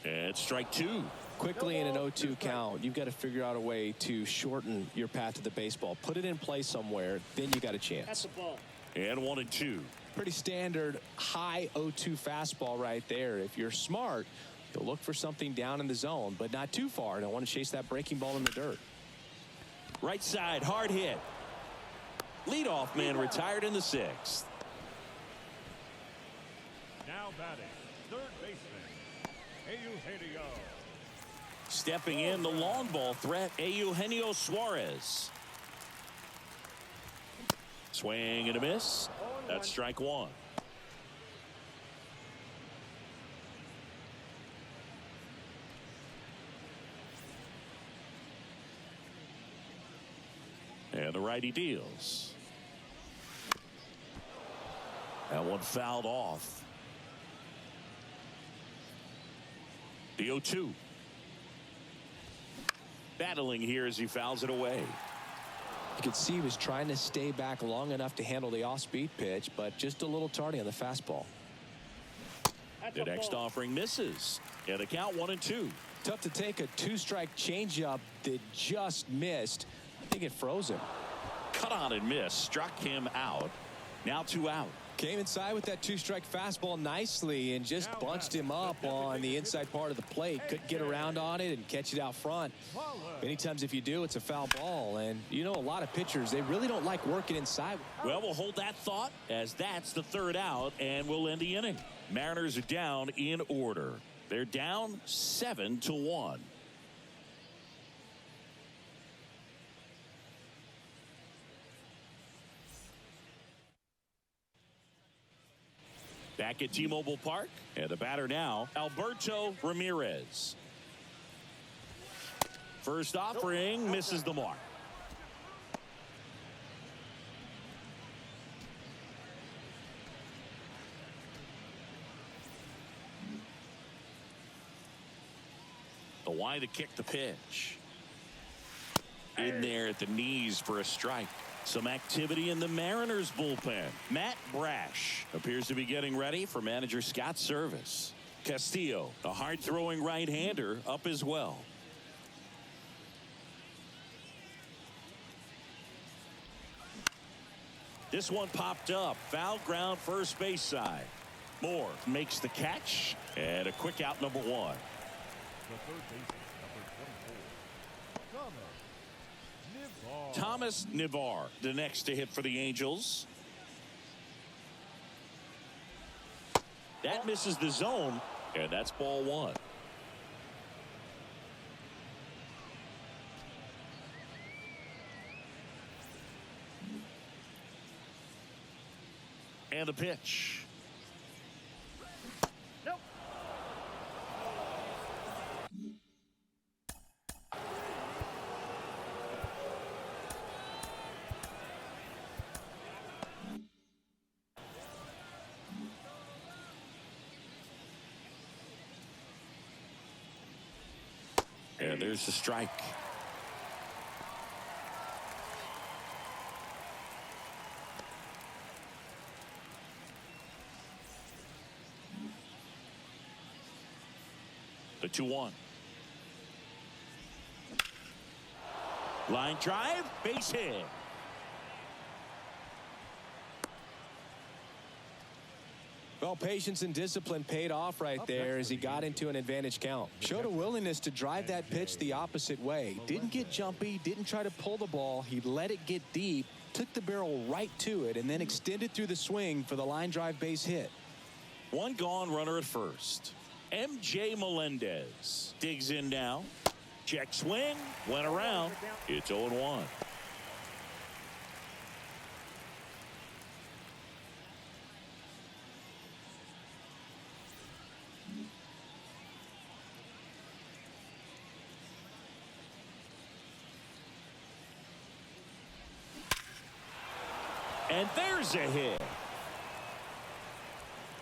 And strike 2. Quickly in an 0-2 count, you've got to figure out a way to shorten your path to the baseball. Put it in play somewhere, then you got a chance. That's the ball. And 1-2. Pretty standard high 0-2 fastball right there. If you're smart, you'll look for something down in the zone, but not too far. Don't want to chase that breaking ball in the dirt. Right side, hard hit. Leadoff man retired in the 6th. Now batting, third baseman, Eugenio. Stepping in, the long ball threat, Eugenio Suarez. Swing and a miss. That's strike 1. And the righty deals. That one fouled off. The 0-2. Battling here as he fouls it away. You could see he was trying to stay back long enough to handle the off-speed pitch, but just a little tardy on the fastball. The next offering misses. And the count 1-2. Tough to take a 2-strike changeup that just missed. I think it froze him. Cut on and miss. Struck him out. Now 2 out. Came inside with that two-strike fastball nicely and just bunched him up on the inside part of the plate. Couldn't get around on it and catch it out front. Many times if you do, it's a foul ball. And, you know, a lot of pitchers, they really don't like working inside. Well, we'll hold that thought as that's the third out, and we'll end the inning. Mariners are down in order. They're down 7-1. Back at T-Mobile Park, and the batter now, Alberto Ramirez. First offering misses the mark. The line to kick the pitch. In there at the knees for a strike. Some activity in the Mariners bullpen. Matt Brash appears to be getting ready for manager Scott's service. Castillo, a hard-throwing right-hander, up as well. This one popped up. Foul ground first base side. Moore makes the catch. And a quick out, number one. The third baseman, number 24, Thomas Nivar, the next to hit for the Angels. That misses the zone, and that's ball one. And the pitch. And there's the strike. The 2-1. Line drive, base hit. Well, patience and discipline paid off right there as he got into an advantage count. Showed a willingness to drive that pitch the opposite way. Didn't get jumpy, didn't try to pull the ball. He let it get deep, took the barrel right to it, and then extended through the swing for the line drive base hit. One gone, runner at first. MJ Melendez digs in now. Check swing, went around. It's 0-1. And there's a hit.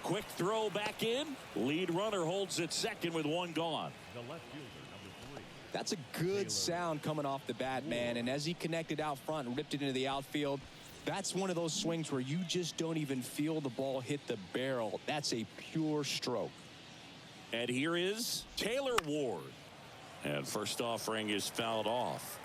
Quick throw back in. Lead runner holds at second with one gone. the left fielder, number 3. That's a good sound coming off the bat, man. And as he connected out front and ripped it into the outfield, that's one of those swings where you just don't even feel the ball hit the barrel. That's a pure stroke. And here is Taylor Ward. And first offering is fouled off.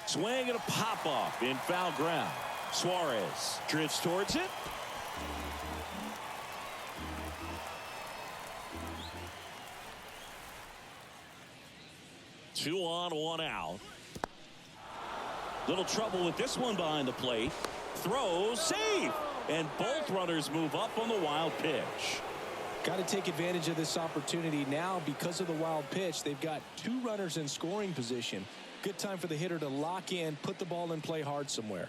Swing and a pop-off in foul ground. Suarez drifts towards it. Two on, one out. Little trouble with this one behind the plate. Throw, save. And both runners move up on the wild pitch. Got to take advantage of this opportunity now because of the wild pitch. They've got two runners in scoring position. Good time for the hitter to lock in, put the ball in play hard somewhere.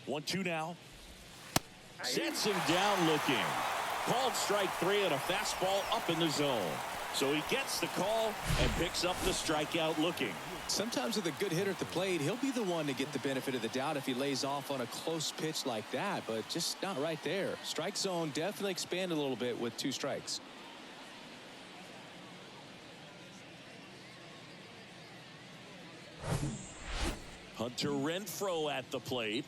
One, two now. Sets him down looking. Called strike three and a fastball up in the zone. So he gets the call and picks up the strikeout looking. Sometimes with a good hitter at the plate, he'll be the one to get the benefit of the doubt if he lays off on a close pitch like that, but just not right there. Strike zone definitely expanded a little bit with 2 strikes. Hunter Renfroe at the plate.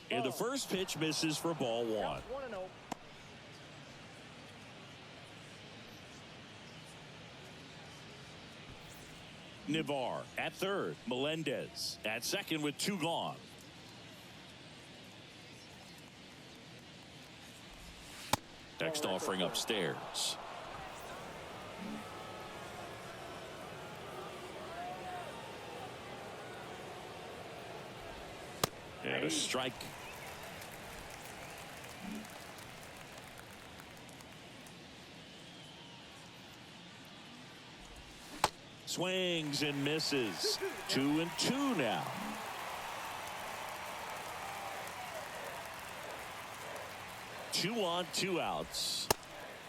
And the first pitch misses for ball 1. Navar at third. Melendez at second with 2 gone. Next offering upstairs. And a strike. Swings and misses. 2-2 now. Two on, 2 outs.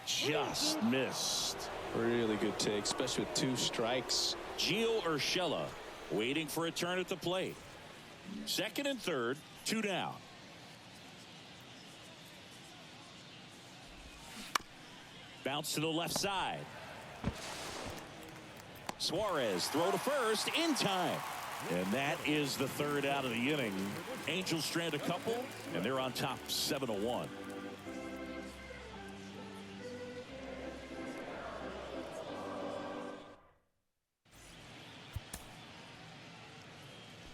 Just missed. Really good take, especially with 2 strikes. Gio Urshela waiting for a turn at the plate. Second and third, 2 down. Bounce to the left side. Suarez throw to first in time. And that is the 3rd out of the inning. Angels strand a couple, and they're on top 7-1.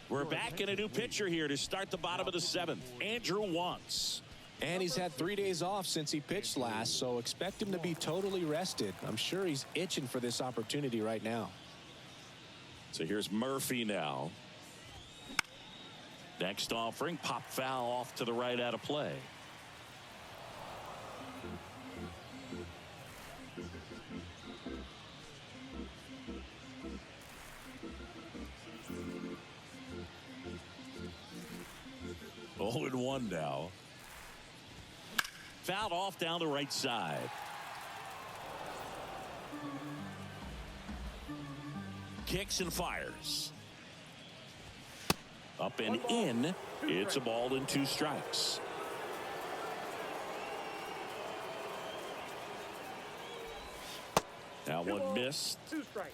We're back in a new pitcher here to start the bottom of the 7th. Andrew Wantz. And he's had 3 days off since he pitched last, so expect him to be totally rested. I'm sure he's itching for this opportunity right now. So here's Murphy now. Next offering, pop foul off to the right out of play. Oh, and 1 now. Fouled off down the right side. Kicks and fires. Up and in. It's a ball and 2 strikes. Now 1 missed. 2 strikes.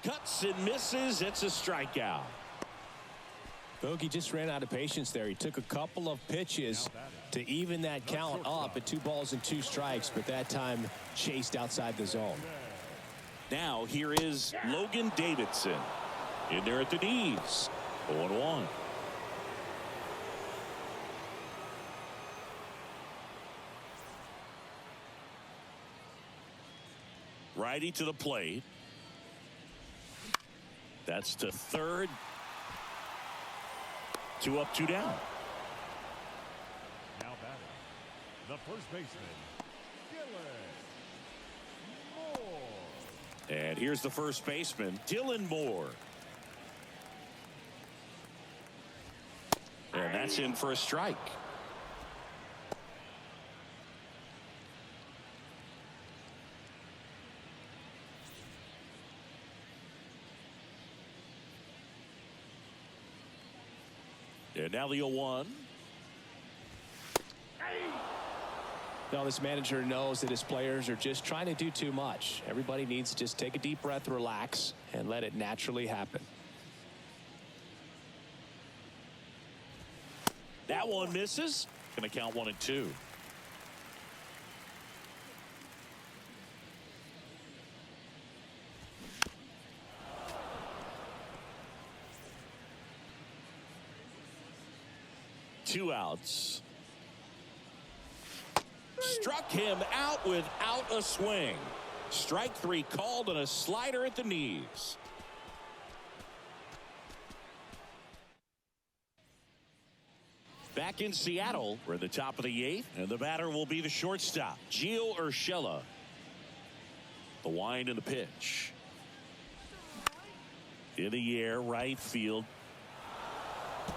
Cuts and misses. It's a strikeout. Bogey just ran out of patience there. He took a couple of pitches to even that count up at 2 balls and 2 strikes, but that time chased outside the zone. Now here is Logan Davidson in there at the knees. 0-1. Righty to the plate. That's to third. 2 up, 2 down. Now batting, the first baseman, Dylan Moore. And here's the first baseman, Dylan Moore. And that's in for a strike. And now the 0-1. Now this manager knows that his players are just trying to do too much. Everybody needs to just take a deep breath, relax, and let it naturally happen. That one misses. Going to count 1 and 2. Two outs. Struck him out without a swing. Strike 3 called and a slider at the knees. Back in Seattle, we're at the top of the 8th, and the batter will be the shortstop, Gio Urshela. The wind and the pitch. In the air, right field.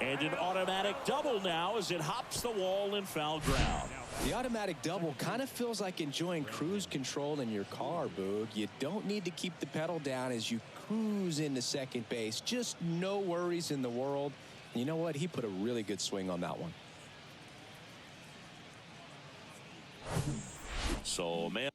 And an automatic double now as it hops the wall and foul ground. The automatic double kind of feels like enjoying cruise control in your car, Boog. You don't need to keep the pedal down as you cruise into second base. Just no worries in the world. You know what? He put a really good swing on that one. So, man.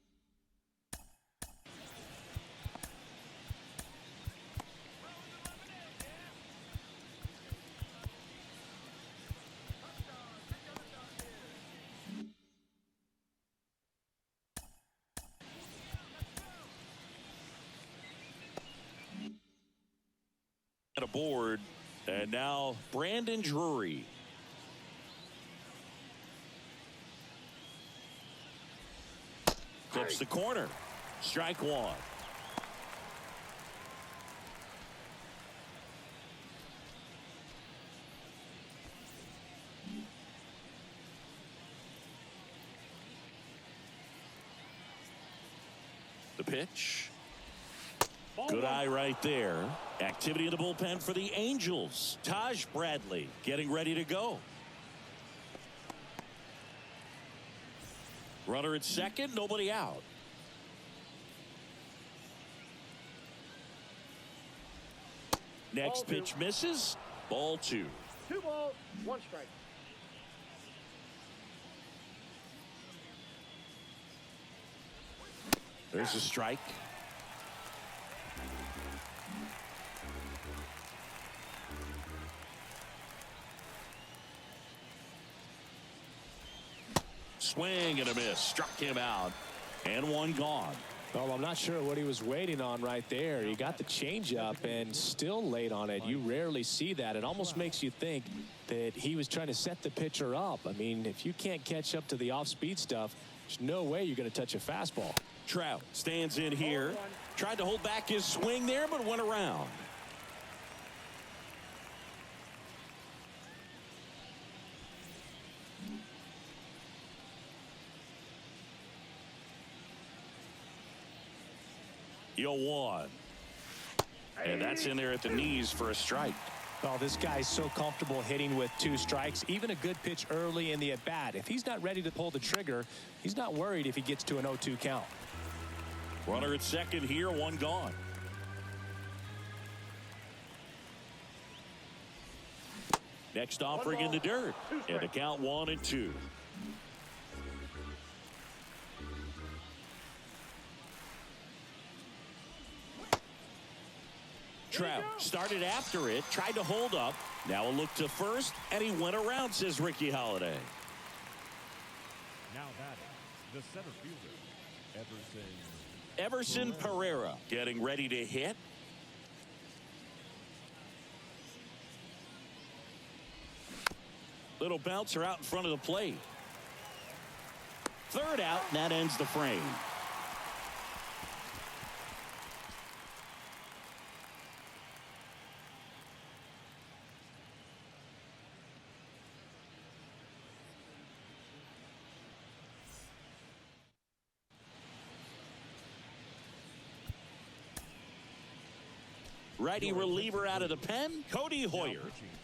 Aboard, and now Brandon Drury. Clips the corner. Strike one. The pitch. Good eye right there. Activity in the bullpen for the Angels. Taj Bradley getting ready to go. Runner at second, nobody out. Next pitch misses. Ball two. 2 balls, 1 strike. There's a strike. Swing and a miss. Struck him out. And one gone. Well, I'm not sure what he was waiting on right there. He got the changeup and still late on it. You rarely see that. It almost makes you think that he was trying to set the pitcher up. I mean, if you can't catch up to the off-speed stuff, there's no way you're going to touch a fastball. Trout stands in here. Tried to hold back his swing there, but went around. You'll one. And that's in there at the knees for a strike. Oh, this guy's so comfortable hitting with 2 strikes. Even a good pitch early in the at-bat. If he's not ready to pull the trigger, he's not worried if he gets to an 0-2 count. Runner at second here, one gone. Next offering in the dirt. And the count 1-2. Trout started after it, tried to hold up. Now a look to first, and he went around, says Ricky Holiday. Now batting, the center fielder, Everson Pereira getting ready to hit. Little bouncer out in front of the plate. Third out, and that ends the frame. Righty reliever out of the pen, Cody Hoyer.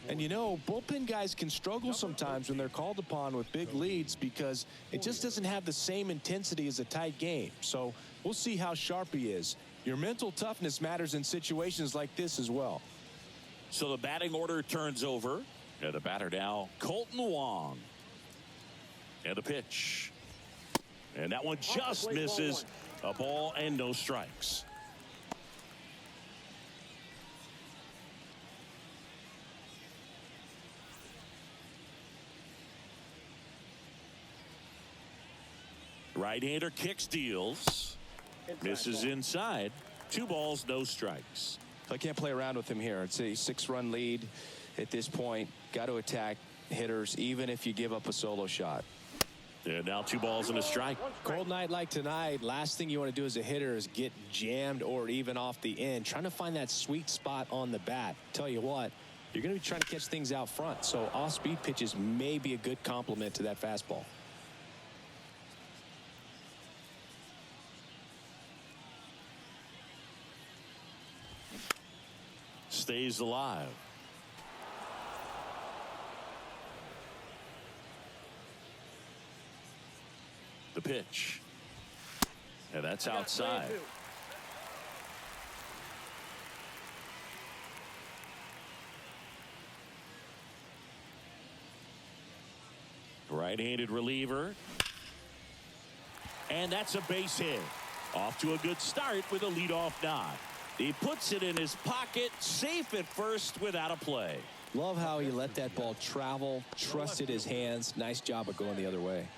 And you know, bullpen guys can struggle sometimes when they're called upon with big leads because it just doesn't have the same intensity as a tight game. So we'll see how sharp he is. Your mental toughness matters in situations like this as well. So the batting order turns over. And the batter now, Colton Wong. And the pitch. And that one just misses. A ball and no strikes. Right-hander kicks, deals. Misses inside. 2 balls, no strikes. I can't play around with him here. It's a 6-run lead at this point. Got to attack hitters, even if you give up a solo shot. And now 2 balls and a strike. Cold night like tonight, last thing you want to do as a hitter is get jammed or even off the end. Trying to find that sweet spot on the bat. Tell you what, you're going to be trying to catch things out front. So off-speed pitches may be a good complement to that fastball. stays alive. The pitch. And that's outside. Right-handed reliever. And that's a base hit. Off to a good start with a leadoff nod. He puts it in his pocket, safe at first without a play. Love how he let that ball travel, trusted his hands. Nice job of going the other way.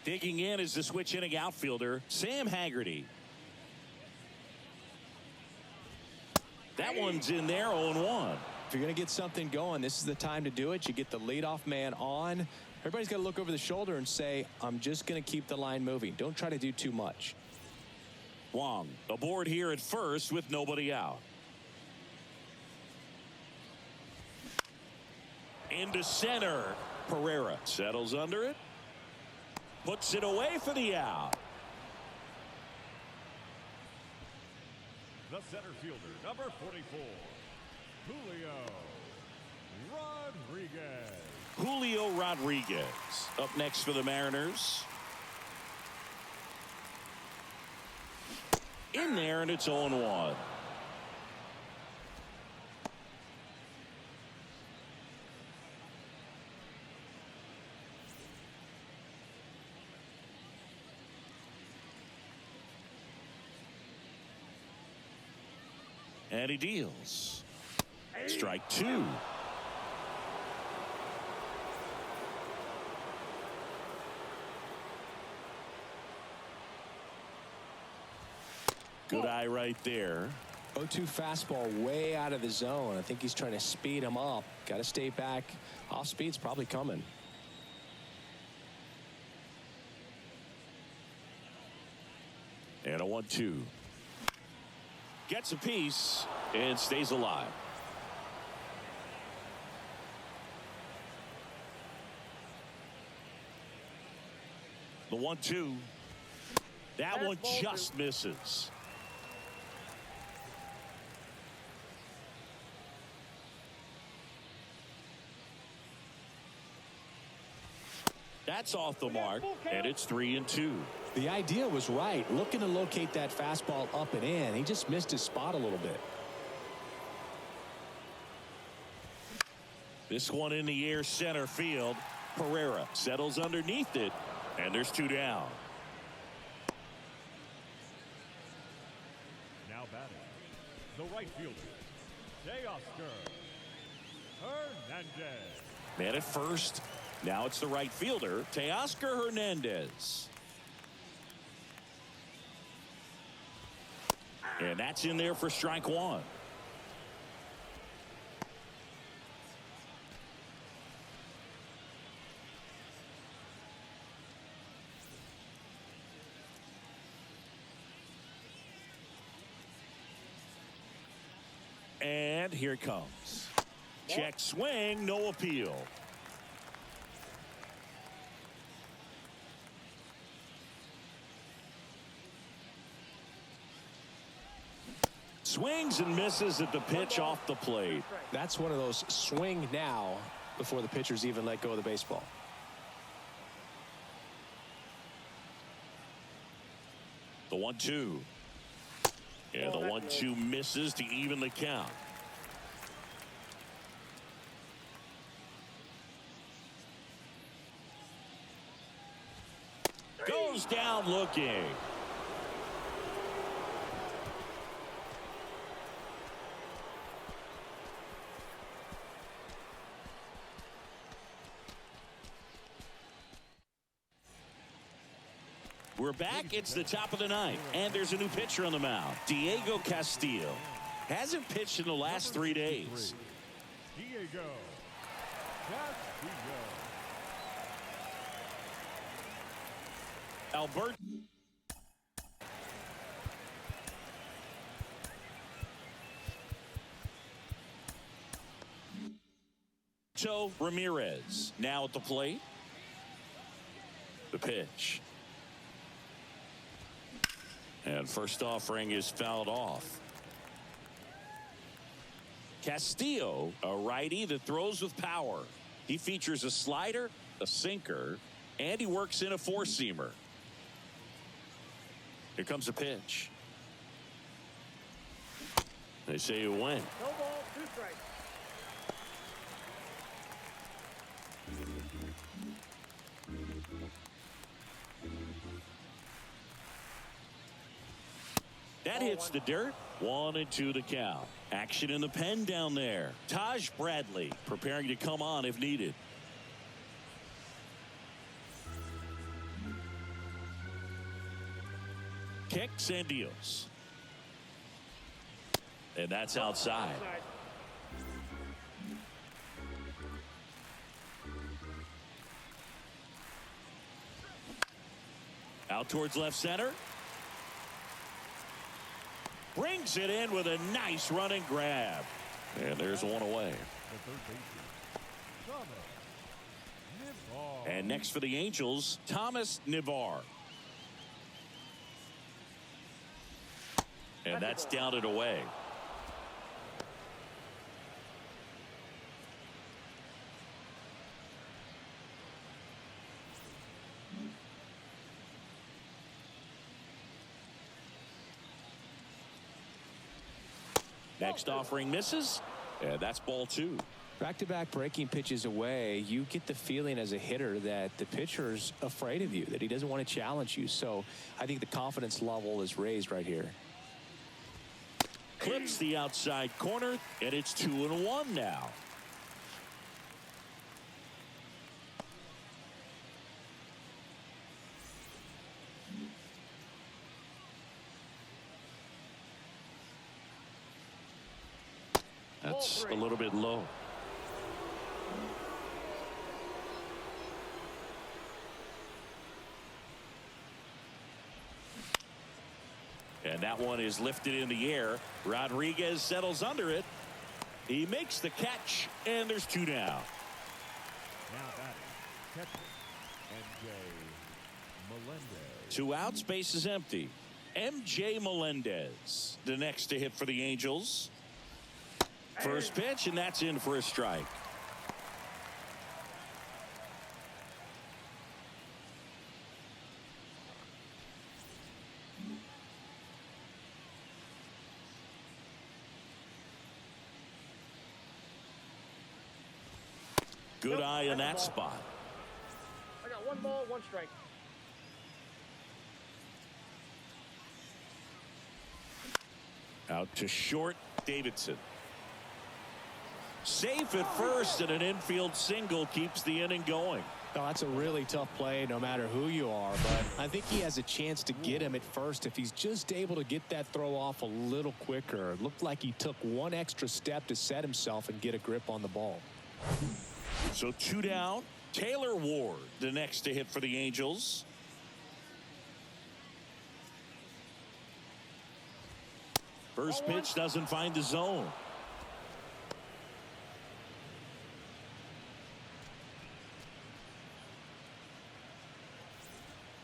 Digging in is the switch inning outfielder, Sam Haggerty. That one's in there, 0-1. If you're going to get something going, this is the time to do it. You get the leadoff man on. Everybody's got to look over the shoulder and say, I'm just going to keep the line moving. Don't try to do too much. Wong aboard here at first with nobody out. Into center. Pereira settles under it. Puts it away for the out. The center fielder, number 44, Julio Rodriguez up next for the Mariners. In there, and it's 0-1. And he deals. Strike two. Good eye right there. 0-2 fastball way out of the zone. I think he's trying to speed him up. Got to stay back. Off speed's probably coming. And a 1-2. Gets a piece and stays alive. The 1-2. That one just misses. That's off the mark, and it's 3-2. The idea was right. Looking to locate that fastball up and in. He just missed his spot a little bit. This one in the air center field. Pereira settles underneath it, and there's two down. now batting, the right fielder, Teoscar Hernandez. Man at first. Now it's the right fielder, Teoscar Hernandez. And that's in there for strike one. And here it comes. Check swing, no appeal. Swings and misses at the pitch off the plate. That's one of those swing now before the pitchers even let go of the baseball. The 1-2. And the 1-2 misses to even the count. Goes down looking. We're back. It's the top of the ninth, and there's a new pitcher on the mound. Diego Castillo hasn't pitched in the last 3 days. Diego Castillo. Alberto Ramirez now at the plate. The pitch. And first offering is fouled off. Castillo, a righty that throws with power. He features a slider, a sinker, and he works in a four-seamer. Here comes a pitch. They say you win. No ball, 2 strikes. That hits the dirt. 1-2 the count. Action in the pen down there. Taj Bradley preparing to come on if needed. Kicks and deals. And that's outside. Out towards left center. Brings it in with a nice running grab. And there's one away. And next for the Angels, Thomas Nivar. And that's down and away. Next offering misses, and that's ball 2. Back-to-back breaking pitches away, you get the feeling as a hitter that the pitcher's afraid of you, that he doesn't want to challenge you. So I think the confidence level is raised right here. Clips the outside corner, and it's 2-1 now. That's a little bit low. And that one is lifted in the air. Rodriguez settles under it. He makes the catch, and there's 2 down. Now batting, catcher, MJ Melendez. 2 outs, base is empty. MJ Melendez, the next to hit for the Angels. First pitch, and that's in for a strike. Good eye in that spot. I got 1 ball, 1 strike. Out to short, Davidson. Safe at first, and an infield single keeps the inning going. Oh, that's a really tough play no matter who you are, but I think he has a chance to get him at first if he's just able to get that throw off a little quicker. It looked like he took 1 extra step to set himself and get a grip on the ball. So 2 down. Taylor Ward, the next to hit for the Angels. First pitch doesn't find the zone.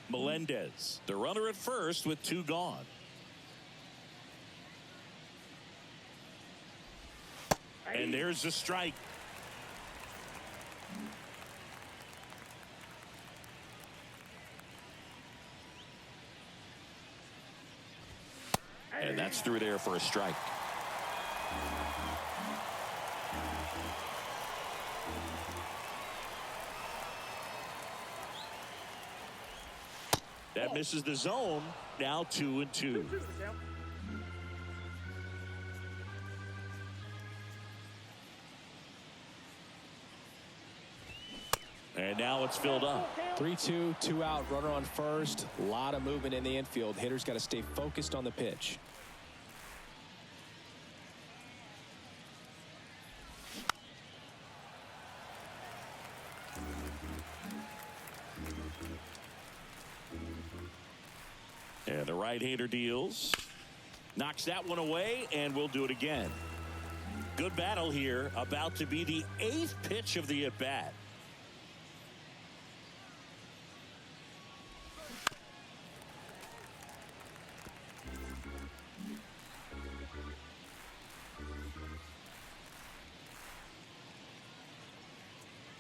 Melendez, the runner at first with 2 gone. And there's the strike. And that's through there for a strike. That misses the zone. Now 2-2. And now it's filled up. 3-2, 2 out, runner on first. A lot of movement in the infield. Hitters got to stay focused on the pitch. And the right-hander deals. Knocks that one away, and we'll do it again. Good battle here. About to be the 8th pitch of the at-bat.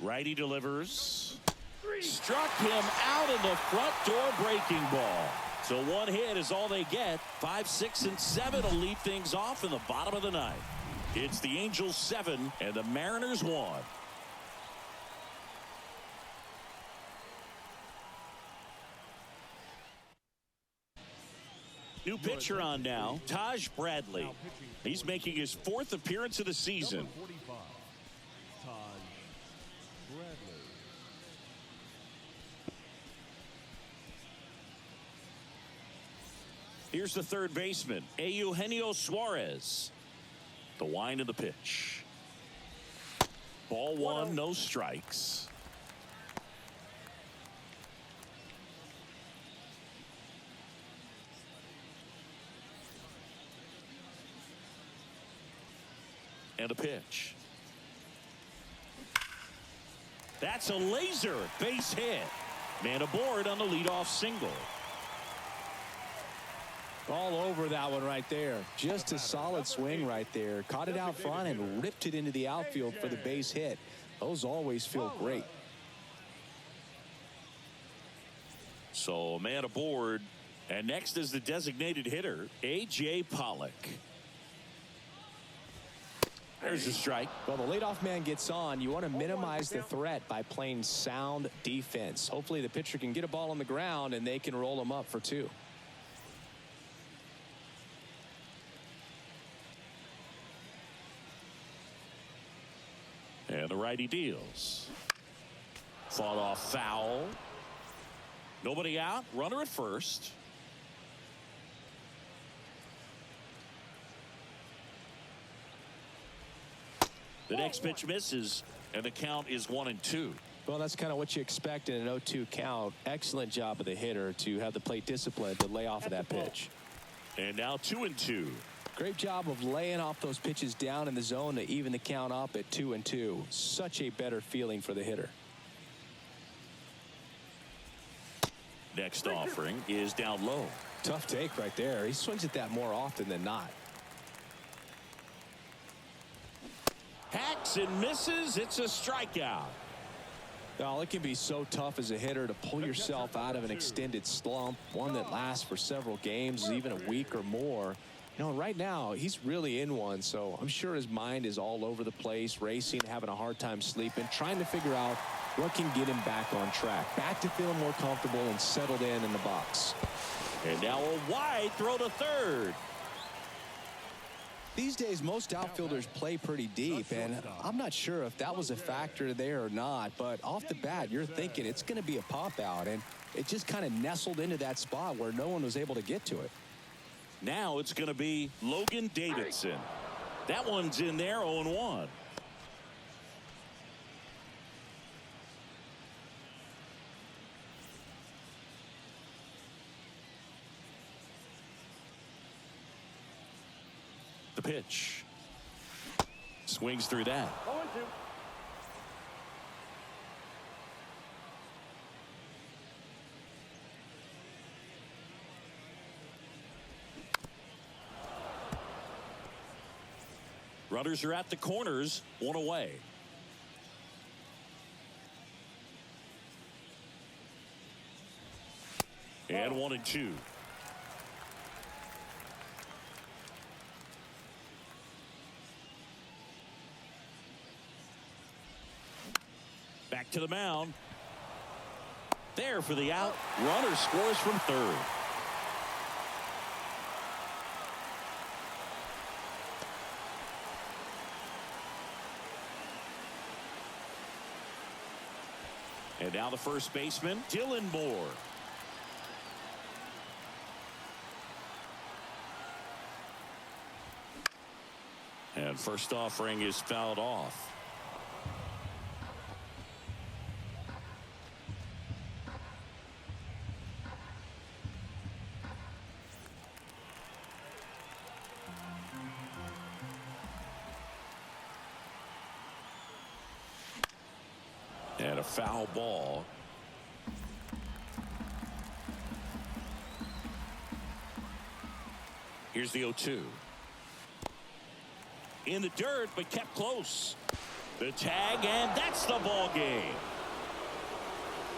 Righty delivers. Struck him out of the front door breaking ball. So one hit is all they get. 5, 6, and 7 will lead things off in the bottom of the ninth. It's the Angels 7 and the Mariners 1. New pitcher on now, Taj Bradley. He's making his 4th appearance of the season. Number 45, Taj Bradley. Here's the third baseman, Eugenio Suarez. The wind of the pitch. Ball 1, no strikes. And a pitch. That's a laser base hit. Man aboard on the leadoff single. All over that one right there. Just a solid swing right there. Caught it out front and ripped it into the outfield for the base hit. Those always feel great. So man aboard. And next is the designated hitter, A.J. Pollock. There's a strike. Well, the leadoff man gets on. You want to minimize the threat by playing sound defense. Hopefully the pitcher can get a ball on the ground and they can roll him up for 2. And the righty deals. Fought off foul. Nobody out. Runner at first. The next pitch misses, and the count is 1-2. Well, that's kind of what you expect in an 0-2 count. Excellent job of the hitter to have the plate discipline to lay off of that pitch. And now 2-2. Great job of laying off those pitches down in the zone to even the count up at 2-2. Such a better feeling for the hitter. Next offering is down low. Tough take right there. He swings at that more often than not. Hacks and misses. It's a strikeout. Well, it can be so tough as a hitter to pull yourself out of an extended slump, one that lasts for several games, even a week or more. You know, right now, he's really in one, so I'm sure his mind is all over the place, racing, having a hard time sleeping, trying to figure out what can get him back on track, back to feeling more comfortable and settled in the box. And now a wide throw to third. These days, most outfielders play pretty deep, and I'm not sure if that was a factor there or not, but off the bat, you're thinking it's going to be a pop-out, and it just kind of nestled into that spot where no one was able to get to it. Now it's going to be Logan Davidson. That one's in there, 0-1. The pitch. Swings through that. 0-2. Runners are at the corners, 1 away. And 1-2. Back to the mound. There for the out. Runner scores from third. And now the first baseman, Dylan Moore. And first offering is fouled off. And a foul ball. Here's the 0-2. In the dirt, but kept close. The tag, and that's the ball game.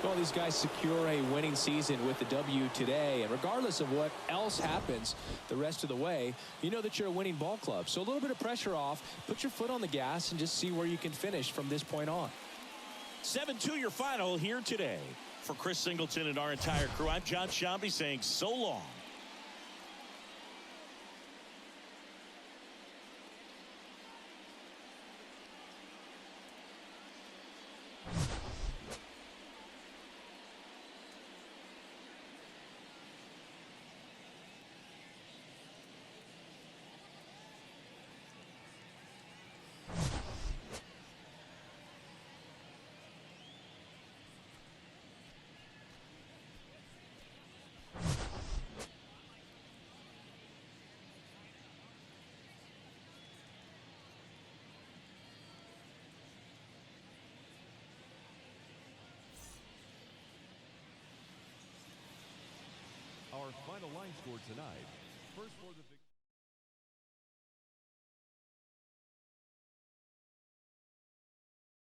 Well, these guys secure a winning season with the W today, and regardless of what else happens the rest of the way, you know that you're a winning ball club. So a little bit of pressure off, put your foot on the gas, and just see where you can finish from this point on. 7-2 your final here today. For Chris Singleton and our entire crew, I'm John Shambi saying so long. Our final line score tonight. First for the